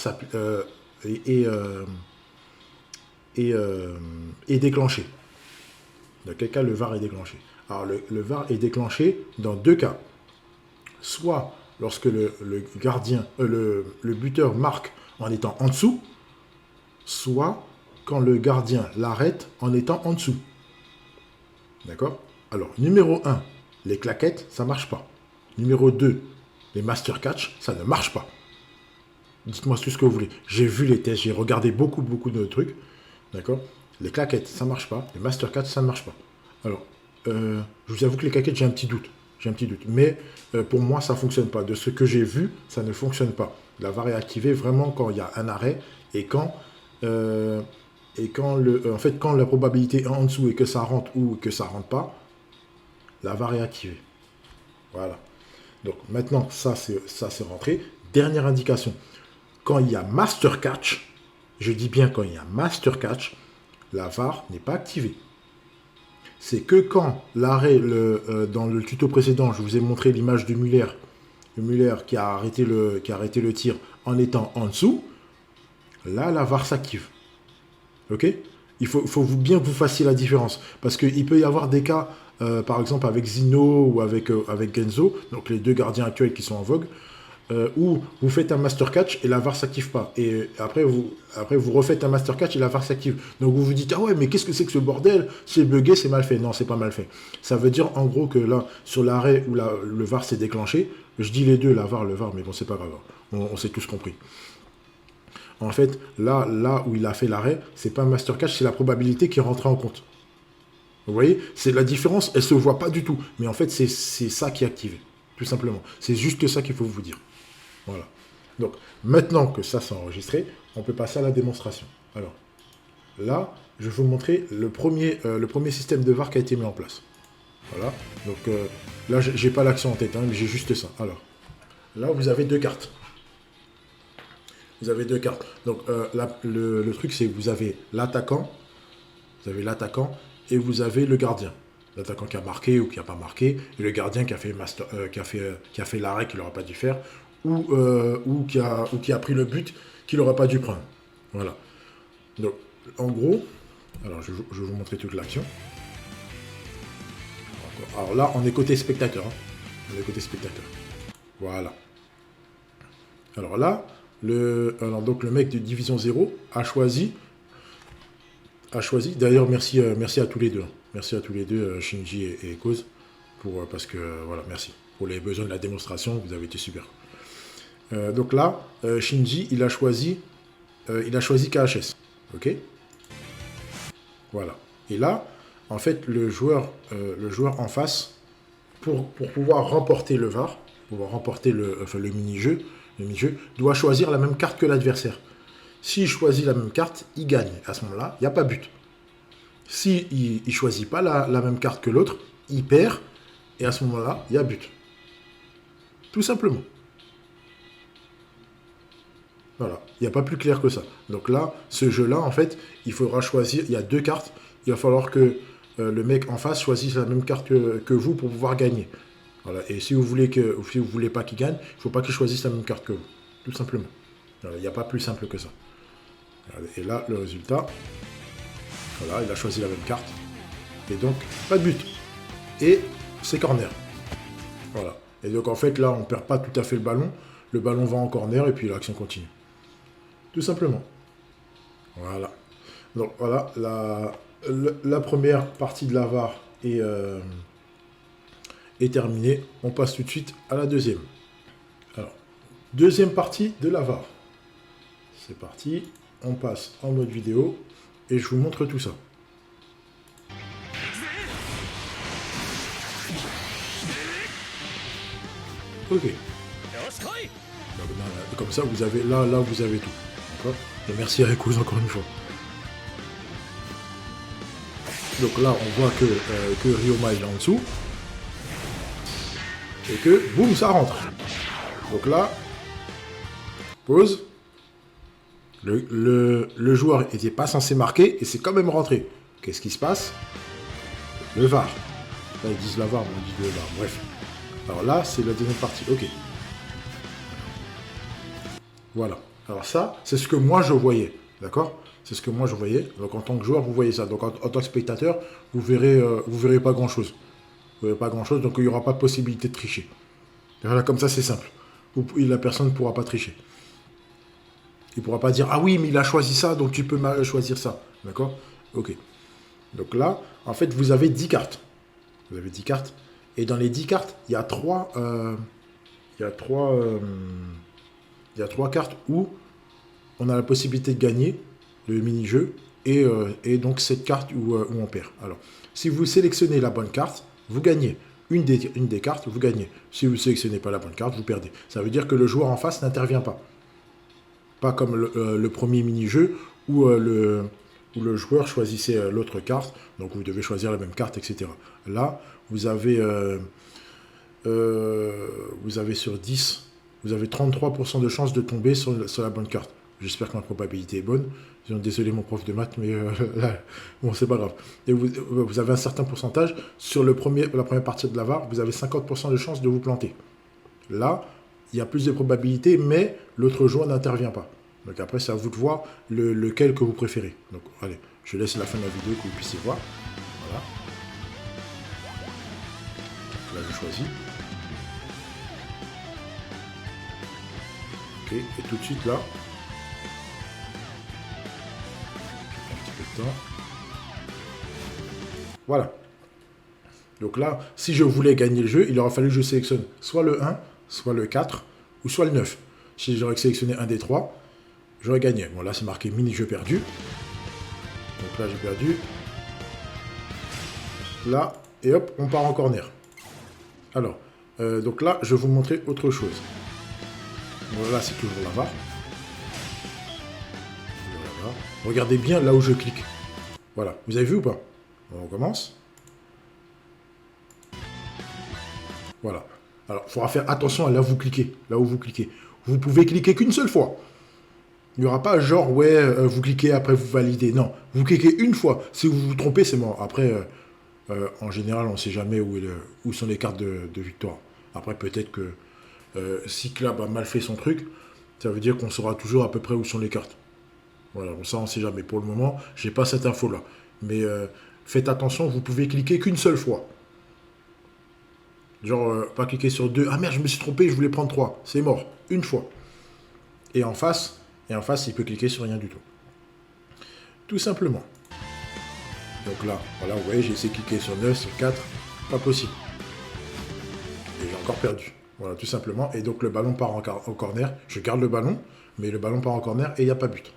est déclenché. Dans quel cas le VAR est déclenché. Alors, le VAR est déclenché dans deux cas. Soit lorsque le buteur marque en étant en dessous, soit quand le gardien l'arrête en étant en dessous. D'accord? Alors, numéro 1, les claquettes, ça ne marche pas. Numéro 2, les master catch, ça ne marche pas. Dites-moi tout ce que vous voulez. J'ai vu les tests, j'ai regardé beaucoup de trucs. D'accord? Les claquettes, ça ne marche pas. Les master catch, ça ne marche pas. Alors, je vous avoue que les claquettes, j'ai un petit doute. Mais pour moi, ça ne fonctionne pas. De ce que j'ai vu, ça ne fonctionne pas. La VAR est activée vraiment quand il y a un arrêt et quand quand la probabilité est en dessous et que ça rentre ou que ça rentre pas, la VAR est activée. Voilà. Donc maintenant, ça c'est rentré. Dernière indication. Quand il y a master catch, je dis bien quand il y a master catch, la VAR n'est pas activée. C'est que quand l'arrêt, dans le tuto précédent, je vous ai montré l'image de Müller, le Müller qui a arrêté le tir en étant en dessous, là la VAR s'active. Ok? Il faut bien que vous fassiez la différence. Parce qu'il peut y avoir des cas, par exemple avec Zino ou avec Genzo, donc les deux gardiens actuels qui sont en vogue, où vous faites un master catch et la VAR s'active pas. Et après vous refaites un master catch et la VAR s'active. Donc vous vous dites, ah ouais, mais qu'est-ce que c'est que ce bordel? C'est bugué, c'est mal fait. Non, c'est pas mal fait. Ça veut dire en gros que là, sur l'arrêt où le VAR s'est déclenché, je dis les deux, la VAR, le VAR, mais bon, c'est pas grave. On s'est tous compris. En fait, là où il a fait l'arrêt, c'est pas un master catch, c'est la probabilité qui est rentrée en compte. Vous voyez, c'est la différence, elle se voit pas du tout. Mais en fait, c'est ça qui est activé, tout simplement. C'est juste ça qu'il faut vous dire. Voilà. Donc, maintenant que ça c'est enregistré, on peut passer à la démonstration. Alors, là, je vais vous montrer le premier système de VAR qui a été mis en place. Voilà. Donc, là, j'ai pas l'action en tête, hein, mais j'ai juste ça. Alors, là, vous avez deux cartes. Vous avez deux cartes. Donc, le truc, c'est que vous avez l'attaquant, et vous avez le gardien. L'attaquant qui a marqué ou qui n'a pas marqué, et le gardien qui a fait, qui a fait l'arrêt qu'il n'aurait pas dû faire, ou qui a pris le but qu'il n'aurait pas dû prendre. Voilà. Donc, en gros, alors je vais vous montrer toute l'action. Alors là, on est côté spectateur. Hein. On est côté spectateur. Voilà. Alors là, donc le mec de Division 0 a choisi. D'ailleurs, merci à tous les deux. Merci à tous les deux, Shinji et Cause, parce que, voilà, merci. Pour les besoins de la démonstration, vous avez été super. Donc là, Shinji, il a choisi KHS. Ok? Voilà. Et là, en fait, le joueur en face, pour pouvoir remporter le VAR, pour pouvoir remporter le mini-jeu, doit choisir la même carte que l'adversaire. S'il choisit la même carte, il gagne. À ce moment-là, il n'y a pas but. S'il ne choisit pas la même carte que l'autre, il perd. Et à ce moment-là, il y a but. Tout simplement. Voilà. Il n'y a pas plus clair que ça. Donc là, ce jeu-là, en fait, il faudra choisir. Il y a deux cartes. Il va falloir que le mec en face choisisse la même carte que vous pour pouvoir gagner. Voilà. Et si vous voulez pas qu'il gagne, il ne faut pas qu'il choisisse la même carte que vous. Tout simplement. Voilà. Il n'y a pas plus simple que ça. Et là, le résultat, voilà, il a choisi la même carte. Et donc, pas de but. Et c'est corner. Voilà. Et donc, en fait, là, on ne perd pas tout à fait le ballon. Le ballon va en corner et puis l'action continue. Tout simplement. Voilà. Donc, voilà, la première partie de la VAR est terminée. On passe tout de suite à la deuxième. Alors, deuxième partie de la VAR. C'est parti. On passe en mode vidéo et je vous montre tout ça. Ok. Comme ça, vous avez là vous avez tout. D'accord. Et merci à Echoes encore une fois. Donc là, on voit que Ryoma est en dessous. Et que, boum, ça rentre. Donc là, pause. Le joueur n'était pas censé marquer et c'est quand même rentré. Qu'est-ce qui se passe? Le VAR. Là, ils disent la VAR, mais on dit le VAR. Bref. Alors là, c'est la deuxième partie. Ok. Voilà. Alors ça, c'est ce que moi je voyais. D'accord? C'est ce que moi je voyais. Donc en tant que joueur, vous voyez ça. Donc en tant que spectateur, vous verrez pas grand-chose. Vous verrez pas grand-chose, donc il n'y aura pas de possibilité de tricher. Et voilà, comme ça, c'est simple. La personne ne pourra pas tricher. Il ne pourra pas dire « Ah oui, mais il a choisi ça, donc tu peux choisir ça. » D'accord? Ok. Donc là, en fait, vous avez 10 cartes. Vous avez 10 cartes. Et dans les 10 cartes, il y a trois cartes où on a la possibilité de gagner le mini-jeu. Et donc cette carte où on perd. Alors, si vous sélectionnez la bonne carte, vous gagnez. Une des cartes, vous gagnez. Si vous ne sélectionnez pas la bonne carte, vous perdez. Ça veut dire que le joueur en face n'intervient pas. Pas comme le premier mini-jeu où le joueur choisissait l'autre carte, donc vous devez choisir la même carte, etc. Là, vous avez sur 10, vous avez 33% de chance de tomber sur la bonne carte. J'espère que ma probabilité est bonne. Désolé mon prof de maths, mais là, bon, c'est pas grave. Et vous avez un certain pourcentage. Sur la première partie de la VAR, vous avez 50% de chance de vous planter. Là, il y a plus de probabilités, mais l'autre joueur n'intervient pas. Donc après, c'est à vous de voir lequel que vous préférez. Donc allez, je laisse la fin de la vidéo que vous puissiez voir. Voilà. Là, je choisis. Ok, et tout de suite là, un petit peu de temps. Voilà. Donc là, si je voulais gagner le jeu, il aurait fallu que je sélectionne soit le 1, soit le 4, ou soit le 9. Si j'aurais sélectionné un des trois, j'aurais gagné. Bon, là, c'est marqué mini-jeu perdu. Donc là, j'ai perdu. Là, et hop, on part en corner. Alors, donc là, je vais vous montrer autre chose. Voilà, c'est toujours la VAR. Voilà. Regardez bien là où je clique. Voilà, vous avez vu ou pas? On recommence. Voilà. Alors, il faudra faire attention à là où vous cliquez. Là où vous cliquez. Vous pouvez cliquer qu'une seule fois. Il n'y aura pas genre, ouais, vous cliquez, après vous validez. Non, vous cliquez une fois. Si vous vous trompez, c'est mort. Après, en général, on ne sait jamais où sont les cartes de victoire. Après, peut-être que si Club a mal fait son truc, ça veut dire qu'on saura toujours à peu près où sont les cartes. Voilà, ça, on ne sait jamais. Pour le moment, j'ai pas cette info-là. Mais faites attention, vous pouvez cliquer qu'une seule fois. Genre, pas cliquer sur 2. Ah merde, je me suis trompé, je voulais prendre 3. C'est mort. Une fois. Et en face, il peut cliquer sur rien du tout. Tout simplement. Donc là, voilà, vous voyez, j'ai essayé de cliquer sur 9, sur 4. Pas possible. Et j'ai encore perdu. Voilà, tout simplement. Et donc le ballon part en corner. Je garde le ballon, mais le ballon part en corner et il n'y a pas but.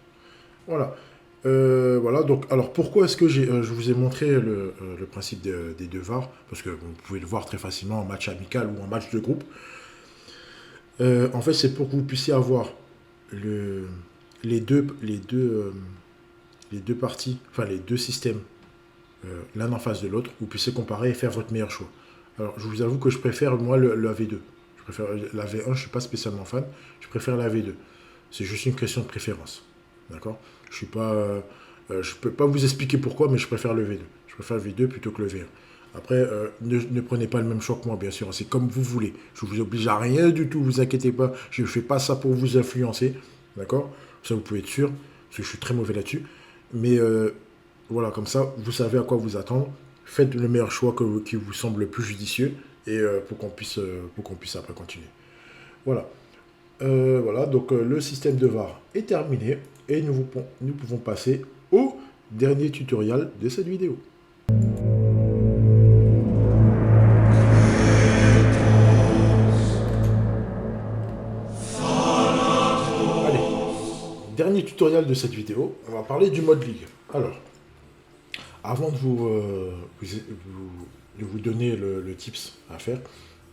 Voilà. Voilà, donc, alors pourquoi est-ce que je vous ai montré le principe des deux VAR? Parce que vous pouvez le voir très facilement en match amical ou en match de groupe. En fait, c'est pour que vous puissiez avoir les deux parties, enfin les deux systèmes, l'un en face de l'autre, vous puissiez comparer et faire votre meilleur choix. Alors, je vous avoue que je préfère, moi, la V2. Je préfère la V1, je ne suis pas spécialement fan. Je préfère la V2. C'est juste une question de préférence. D'accord? Je peux pas vous expliquer pourquoi, mais je préfère le V2. Je préfère le V2 plutôt que le V1. Après, ne prenez pas le même choix que moi, bien sûr. C'est comme vous voulez. Je vous oblige à rien du tout, vous inquiétez pas. Je ne fais pas ça pour vous influencer. D'accord? Ça, vous pouvez être sûr, parce que je suis très mauvais là-dessus. Mais voilà, comme ça, vous savez à quoi vous attendre. Faites le meilleur choix qui vous semble le plus judicieux et pour qu'on puisse après continuer. Voilà. Voilà, donc le système de VAR est terminé et nous pouvons passer au dernier tutoriel de cette vidéo. Allez, dernier tutoriel de cette vidéo, on va parler du mode ligue. Alors, avant de vous donner le tips à faire,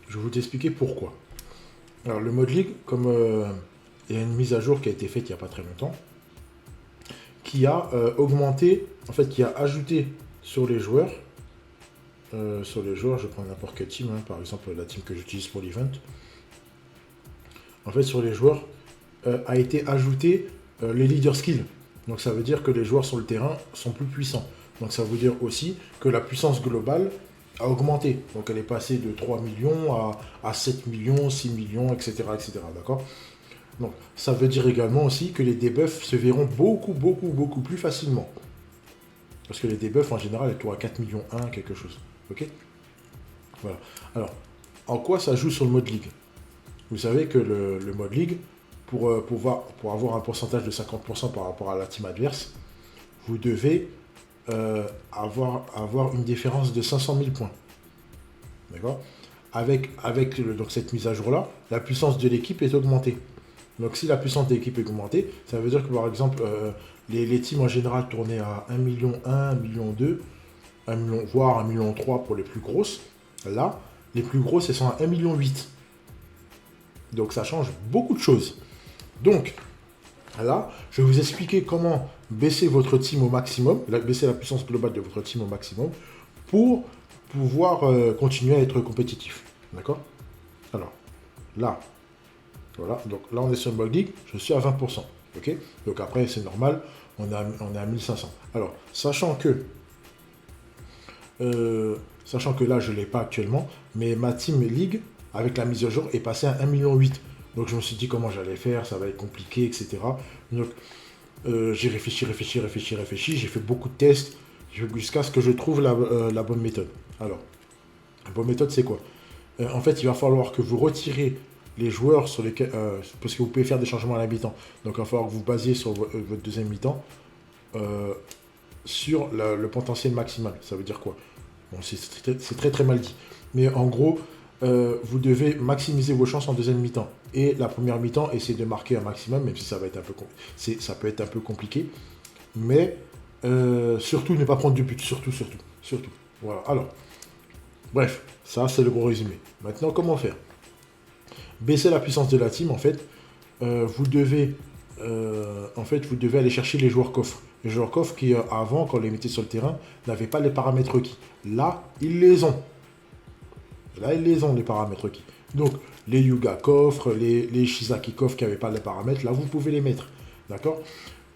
je vais vous expliquer pourquoi. Alors le mode ligue, comme il y a une mise à jour qui a été faite il n'y a pas très longtemps, qui a augmenté, en fait qui a ajouté sur les joueurs, je prends n'importe quelle team, hein, par exemple la team que j'utilise pour l'event, en fait sur les joueurs a été ajouté les leader skills. Donc ça veut dire que les joueurs sur le terrain sont plus puissants. Donc ça veut dire aussi que la puissance globale a augmenté. Donc elle est passée de 3 millions à 7 millions, 6 millions, etc. etc. D'accord? Donc ça veut dire également aussi que les debuffs se verront beaucoup plus facilement. Parce que les debuffs en général, elles tournent à 4 millions 1, quelque chose. Ok? Voilà. Alors, en quoi ça joue sur le mode ligue? Vous savez que le mode ligue, pour avoir un pourcentage de 50% par rapport à la team adverse, vous devez avoir une différence de 500 000 points. D'accord? Avec donc cette mise à jour-là, la puissance de l'équipe est augmentée. Donc si la puissance de l'équipe est augmentée, ça veut dire que par exemple, les teams en général tournaient à 1 million 1, 1 million 2, 1 million, voire 1 million 3 pour les plus grosses. Là, les plus grosses, elles sont à 1 million 8. Donc ça change beaucoup de choses. Donc, là, je vais vous expliquer comment baisser votre team au maximum, baisser la puissance globale de votre team au maximum, pour pouvoir continuer à être compétitif. D'accord? Alors, là, voilà, donc là on est sur le mode ligue, je suis à 20%. Ok? Donc après, c'est normal, on est à 1500. Alors, sachant que là, je ne l'ai pas actuellement, mais ma team ligue, avec la mise à jour, est passée à 1,8 million. Donc je me suis dit comment j'allais faire, ça va être compliqué, etc. Donc j'ai réfléchi, j'ai fait beaucoup de tests jusqu'à ce que je trouve la bonne méthode. Alors, la bonne méthode, c'est quoi? En fait, il va falloir que vous retirez les joueurs sur lesquels... parce que vous pouvez faire des changements à la mi-temps. Donc, il va falloir que vous basiez sur votre deuxième mi-temps sur le potentiel maximal. Ça veut dire quoi? Bon, c'est très très mal dit. Mais en gros, vous devez maximiser vos chances en deuxième mi-temps. Et la première mi-temps, essayez de marquer un maximum, même si ça va être un peu, ça peut être un peu compliqué. Mais surtout, ne pas prendre de but. Surtout. Voilà. Alors, bref, ça c'est le gros résumé. Maintenant, comment faire? Baisser la puissance de la team, en fait. Vous devez aller chercher les joueurs coffres. Les joueurs coffres qui, avant, quand on les mettait sur le terrain, n'avaient pas les paramètres requis. Là, ils les ont. Les paramètres requis. Donc, les Yuga coffres, les Shizaki coffres qui n'avaient pas les paramètres, là, vous pouvez les mettre. D'accord?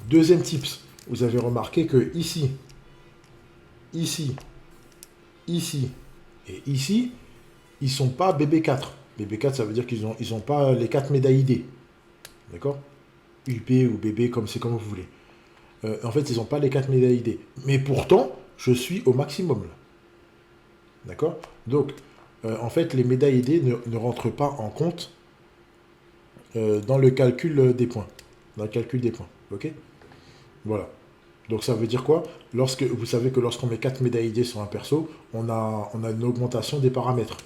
Deuxième tips, vous avez remarqué que ici, et ici, ils ne sont pas BB4. BB4, ça veut dire qu'ils n'ont pas les 4 médailles ID. D'accord? UP ou BB, c'est comme vous voulez. En fait, ils n'ont pas les 4 médailles ID. Mais pourtant, je suis au maximum. Là. D'accord? Donc, en fait, les médailles ID ne rentrent pas en compte dans le calcul des points. Ok? Voilà. Donc, ça veut dire quoi? Vous savez que lorsqu'on met 4 médailles ID sur un perso, on a une augmentation des paramètres.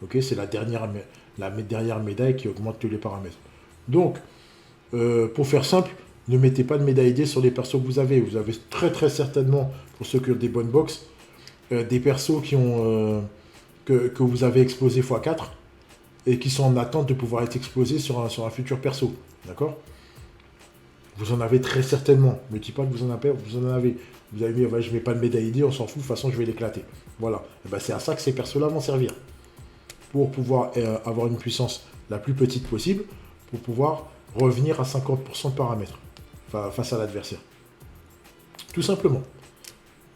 Ok? C'est la dernière médaille qui augmente tous les paramètres. Donc, pour faire simple, ne mettez pas de médaille ID sur les persos que vous avez. Vous avez très très certainement, pour ceux qui ont des bonnes box, des persos que vous avez explosé x4 et qui sont en attente de pouvoir être explosés sur un futur perso. D'accord? Vous en avez très certainement. Ne dis pas que vous en avez. Vous avez dit, je ne mets pas de médaille ID, on s'en fout, de toute façon je vais l'éclater. Voilà. Et ben, c'est à ça que ces persos-là vont servir. Pour pouvoir avoir une puissance la plus petite possible, pour pouvoir revenir à 50% de paramètres face à l'adversaire. Tout simplement.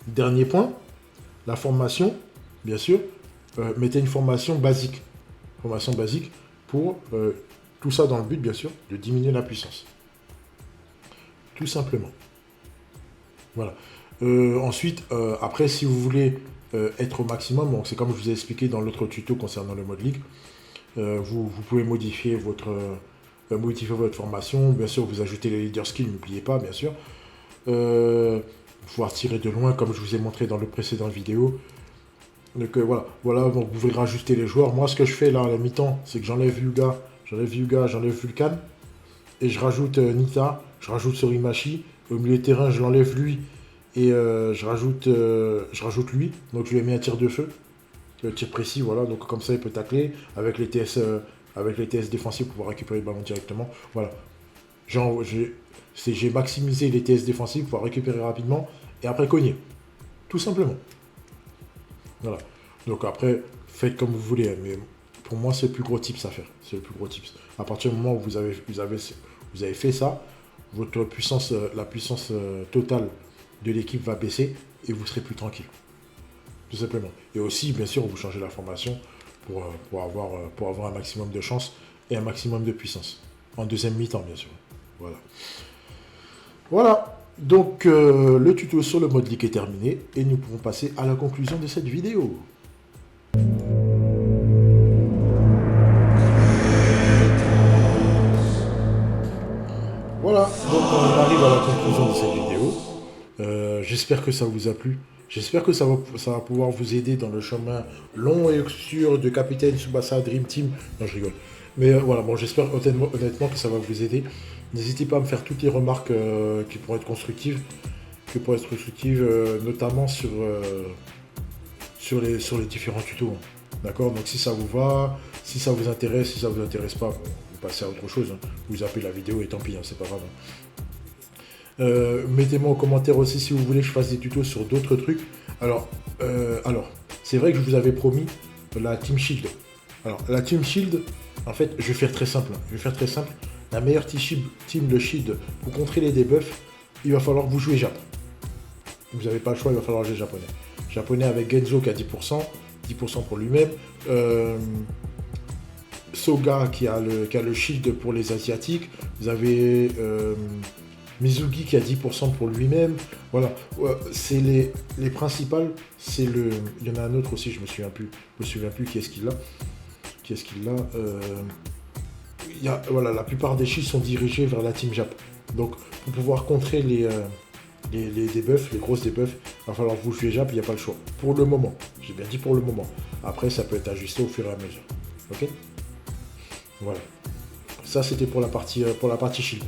Dernier point, la formation, bien sûr, mettez une formation basique. Formation basique pour tout ça dans le but, bien sûr, de diminuer la puissance. Tout simplement. Voilà. Ensuite, après, si vous voulez être au maximum, donc c'est comme je vous ai expliqué dans l'autre tuto concernant le mode ligue, vous pouvez modifier votre formation. Bien sûr, vous ajoutez les leader skills, n'oubliez pas, bien sûr. Pouvoir tirer de loin, comme je vous ai montré dans le précédent vidéo. Donc voilà, donc vous pouvez rajouter les joueurs. Moi, ce que je fais là à la mi-temps, c'est que j'enlève Yuga, j'enlève Vulcan, et je rajoute Nita, je rajoute Sorimachi. Au milieu de terrain, je l'enlève lui, et je rajoute lui. Donc je lui ai mis un tir de feu, tir précis, voilà. Donc comme ça, il peut tacler avec les TS défensifs pour pouvoir récupérer le ballon directement. Voilà. J'ai maximisé les TS défensifs pour pouvoir récupérer rapidement et après cogner. Tout simplement. Voilà. Donc après, faites comme vous voulez. Hein, mais pour moi, c'est le plus gros tips à faire. C'est le plus gros tips. À partir du moment où vous avez fait ça, votre puissance, la puissance totale de l'équipe va baisser et vous serez plus tranquille. Tout simplement. Et aussi, bien sûr, vous changez la formation pour avoir un maximum de chance et un maximum de puissance. En deuxième mi-temps, bien sûr. Voilà. Voilà. Donc, le tuto sur le mode league est terminé et nous pouvons passer à la conclusion de cette vidéo. Voilà, donc on arrive à la conclusion de cette vidéo. J'espère que ça vous a plu. J'espère que ça va pouvoir vous aider dans le chemin long et obscur de Capitaine Tsubasa Dream Team. Non, je rigole. Mais voilà, bon, j'espère honnêtement que ça va vous aider. N'hésitez pas à me faire toutes les remarques qui pourraient être constructives. Notamment sur les différents tutos. D'accord? Donc si ça vous va, si ça vous intéresse, si ça vous intéresse pas, bon, vous passez à autre chose. Hein. Vous zappez la vidéo et tant pis, hein, c'est pas grave. Mettez-moi en commentaire aussi si vous voulez que je fasse des tutos sur d'autres trucs. Alors, c'est vrai que je vous avais promis la Team Shield. Alors, la Team Shield, en fait, je vais faire très simple. La meilleure team de Shield pour contrer les debuffs, il va falloir que vous jouez Japon. Vous n'avez pas le choix, il va falloir jouer japonais. Japonais avec Genzo qui a 10%, 10% pour lui-même. Soga qui a le shield pour les asiatiques. Vous avez Mizugi qui a 10% pour lui-même. Voilà, c'est les principales. Il y en a un autre aussi, je me souviens plus qui est-ce qu'il a. Voilà, la plupart des shields sont dirigés vers la team Jap. Donc pour pouvoir contrer les debuffs, les grosses debuffs, il va falloir vous jouer Jap, il n'y a pas le choix. Pour le moment, j'ai bien dit pour le moment. Après, ça peut être ajusté au fur et à mesure. Ok. Voilà. Ça, c'était pour la partie shield.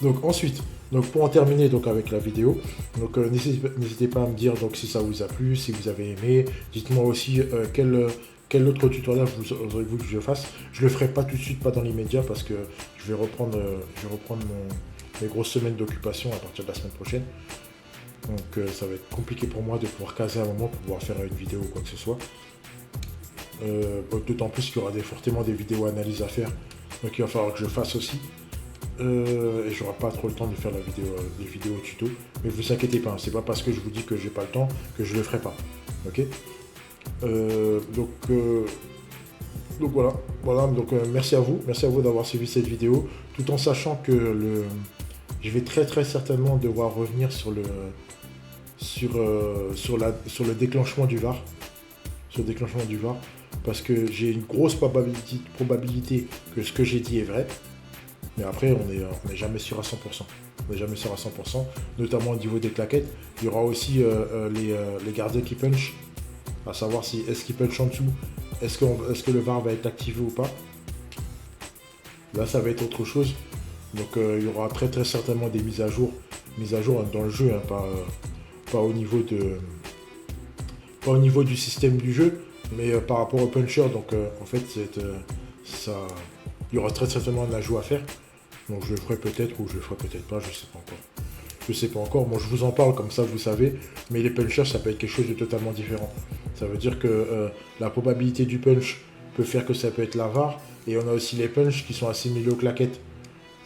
Donc ensuite, donc pour en terminer donc avec la vidéo, donc n'hésitez pas à me dire donc si ça vous a plu, si vous avez aimé. Dites-moi aussi quel autre tutoriel vous aurez voulu que je fasse. Je le ferai pas tout de suite, pas dans l'immédiat, parce que je vais reprendre mes grosses semaines d'occupation à partir de la semaine prochaine. Donc ça va être compliqué pour moi de pouvoir caser un moment pour pouvoir faire une vidéo ou quoi que ce soit. D'autant plus qu'il y aura fortement des vidéos analyses à faire. Donc il va falloir que je fasse aussi. Et j'aurai pas trop le temps de faire les vidéos tuto. Mais vous inquiétez pas, c'est pas parce que je vous dis que j'ai pas le temps que je le ferai pas. Ok. Donc voilà, donc merci à vous d'avoir suivi cette vidéo, tout en sachant que je vais très certainement devoir revenir sur le déclenchement du VAR, parce que j'ai une grosse probabilité que ce que j'ai dit est vrai, mais après on n'est jamais sûr à 100%. On n'est jamais sûr à 100%, notamment au niveau des claquettes. Il y aura aussi les gardiens qui punch, à savoir si est-ce qu'il punch en dessous, est-ce que le VAR va être activé ou pas. Là ça va être autre chose. Donc il y aura très certainement des mises à jour dans le jeu, hein, pas au niveau du système du jeu, mais par rapport au puncher. Donc en fait il y aura très certainement un ajout à faire. Donc je le ferai peut-être ou je le ferai peut-être pas, je sais pas encore. Moi je vous en parle comme ça vous savez, mais les punchers ça peut être quelque chose de totalement différent. Ça veut dire que la probabilité du punch peut faire que ça peut être la VAR, et on a aussi les punchs qui sont assimilés aux claquettes.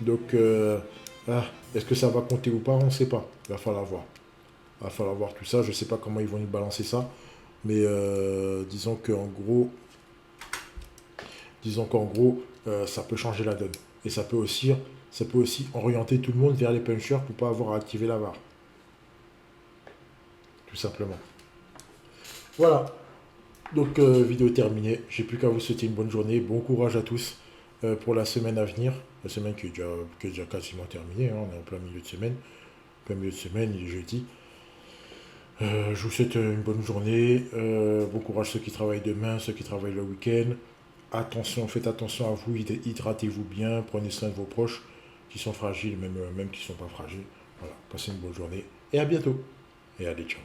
Donc est-ce que ça va compter ou pas, on ne sait pas. Il va falloir voir. Tout ça, je ne sais pas comment ils vont nous balancer ça, mais disons qu'en gros, ça peut changer la donne. Et ça peut aussi orienter tout le monde vers les punchers pour pas avoir à activer la VAR. Tout simplement. Voilà. Donc vidéo terminée. J'ai plus qu'à vous souhaiter une bonne journée. Bon courage à tous pour la semaine à venir. La semaine qui est déjà quasiment terminée. Hein. On est en plein milieu de semaine. Il est jeudi. Je vous souhaite une bonne journée. Bon courage ceux qui travaillent demain, ceux qui travaillent le week-end. Faites attention à vous, hydratez-vous bien, prenez soin de vos proches qui sont fragiles, même qui ne sont pas fragiles. Voilà, passez une bonne journée et à bientôt. Et allez, ciao.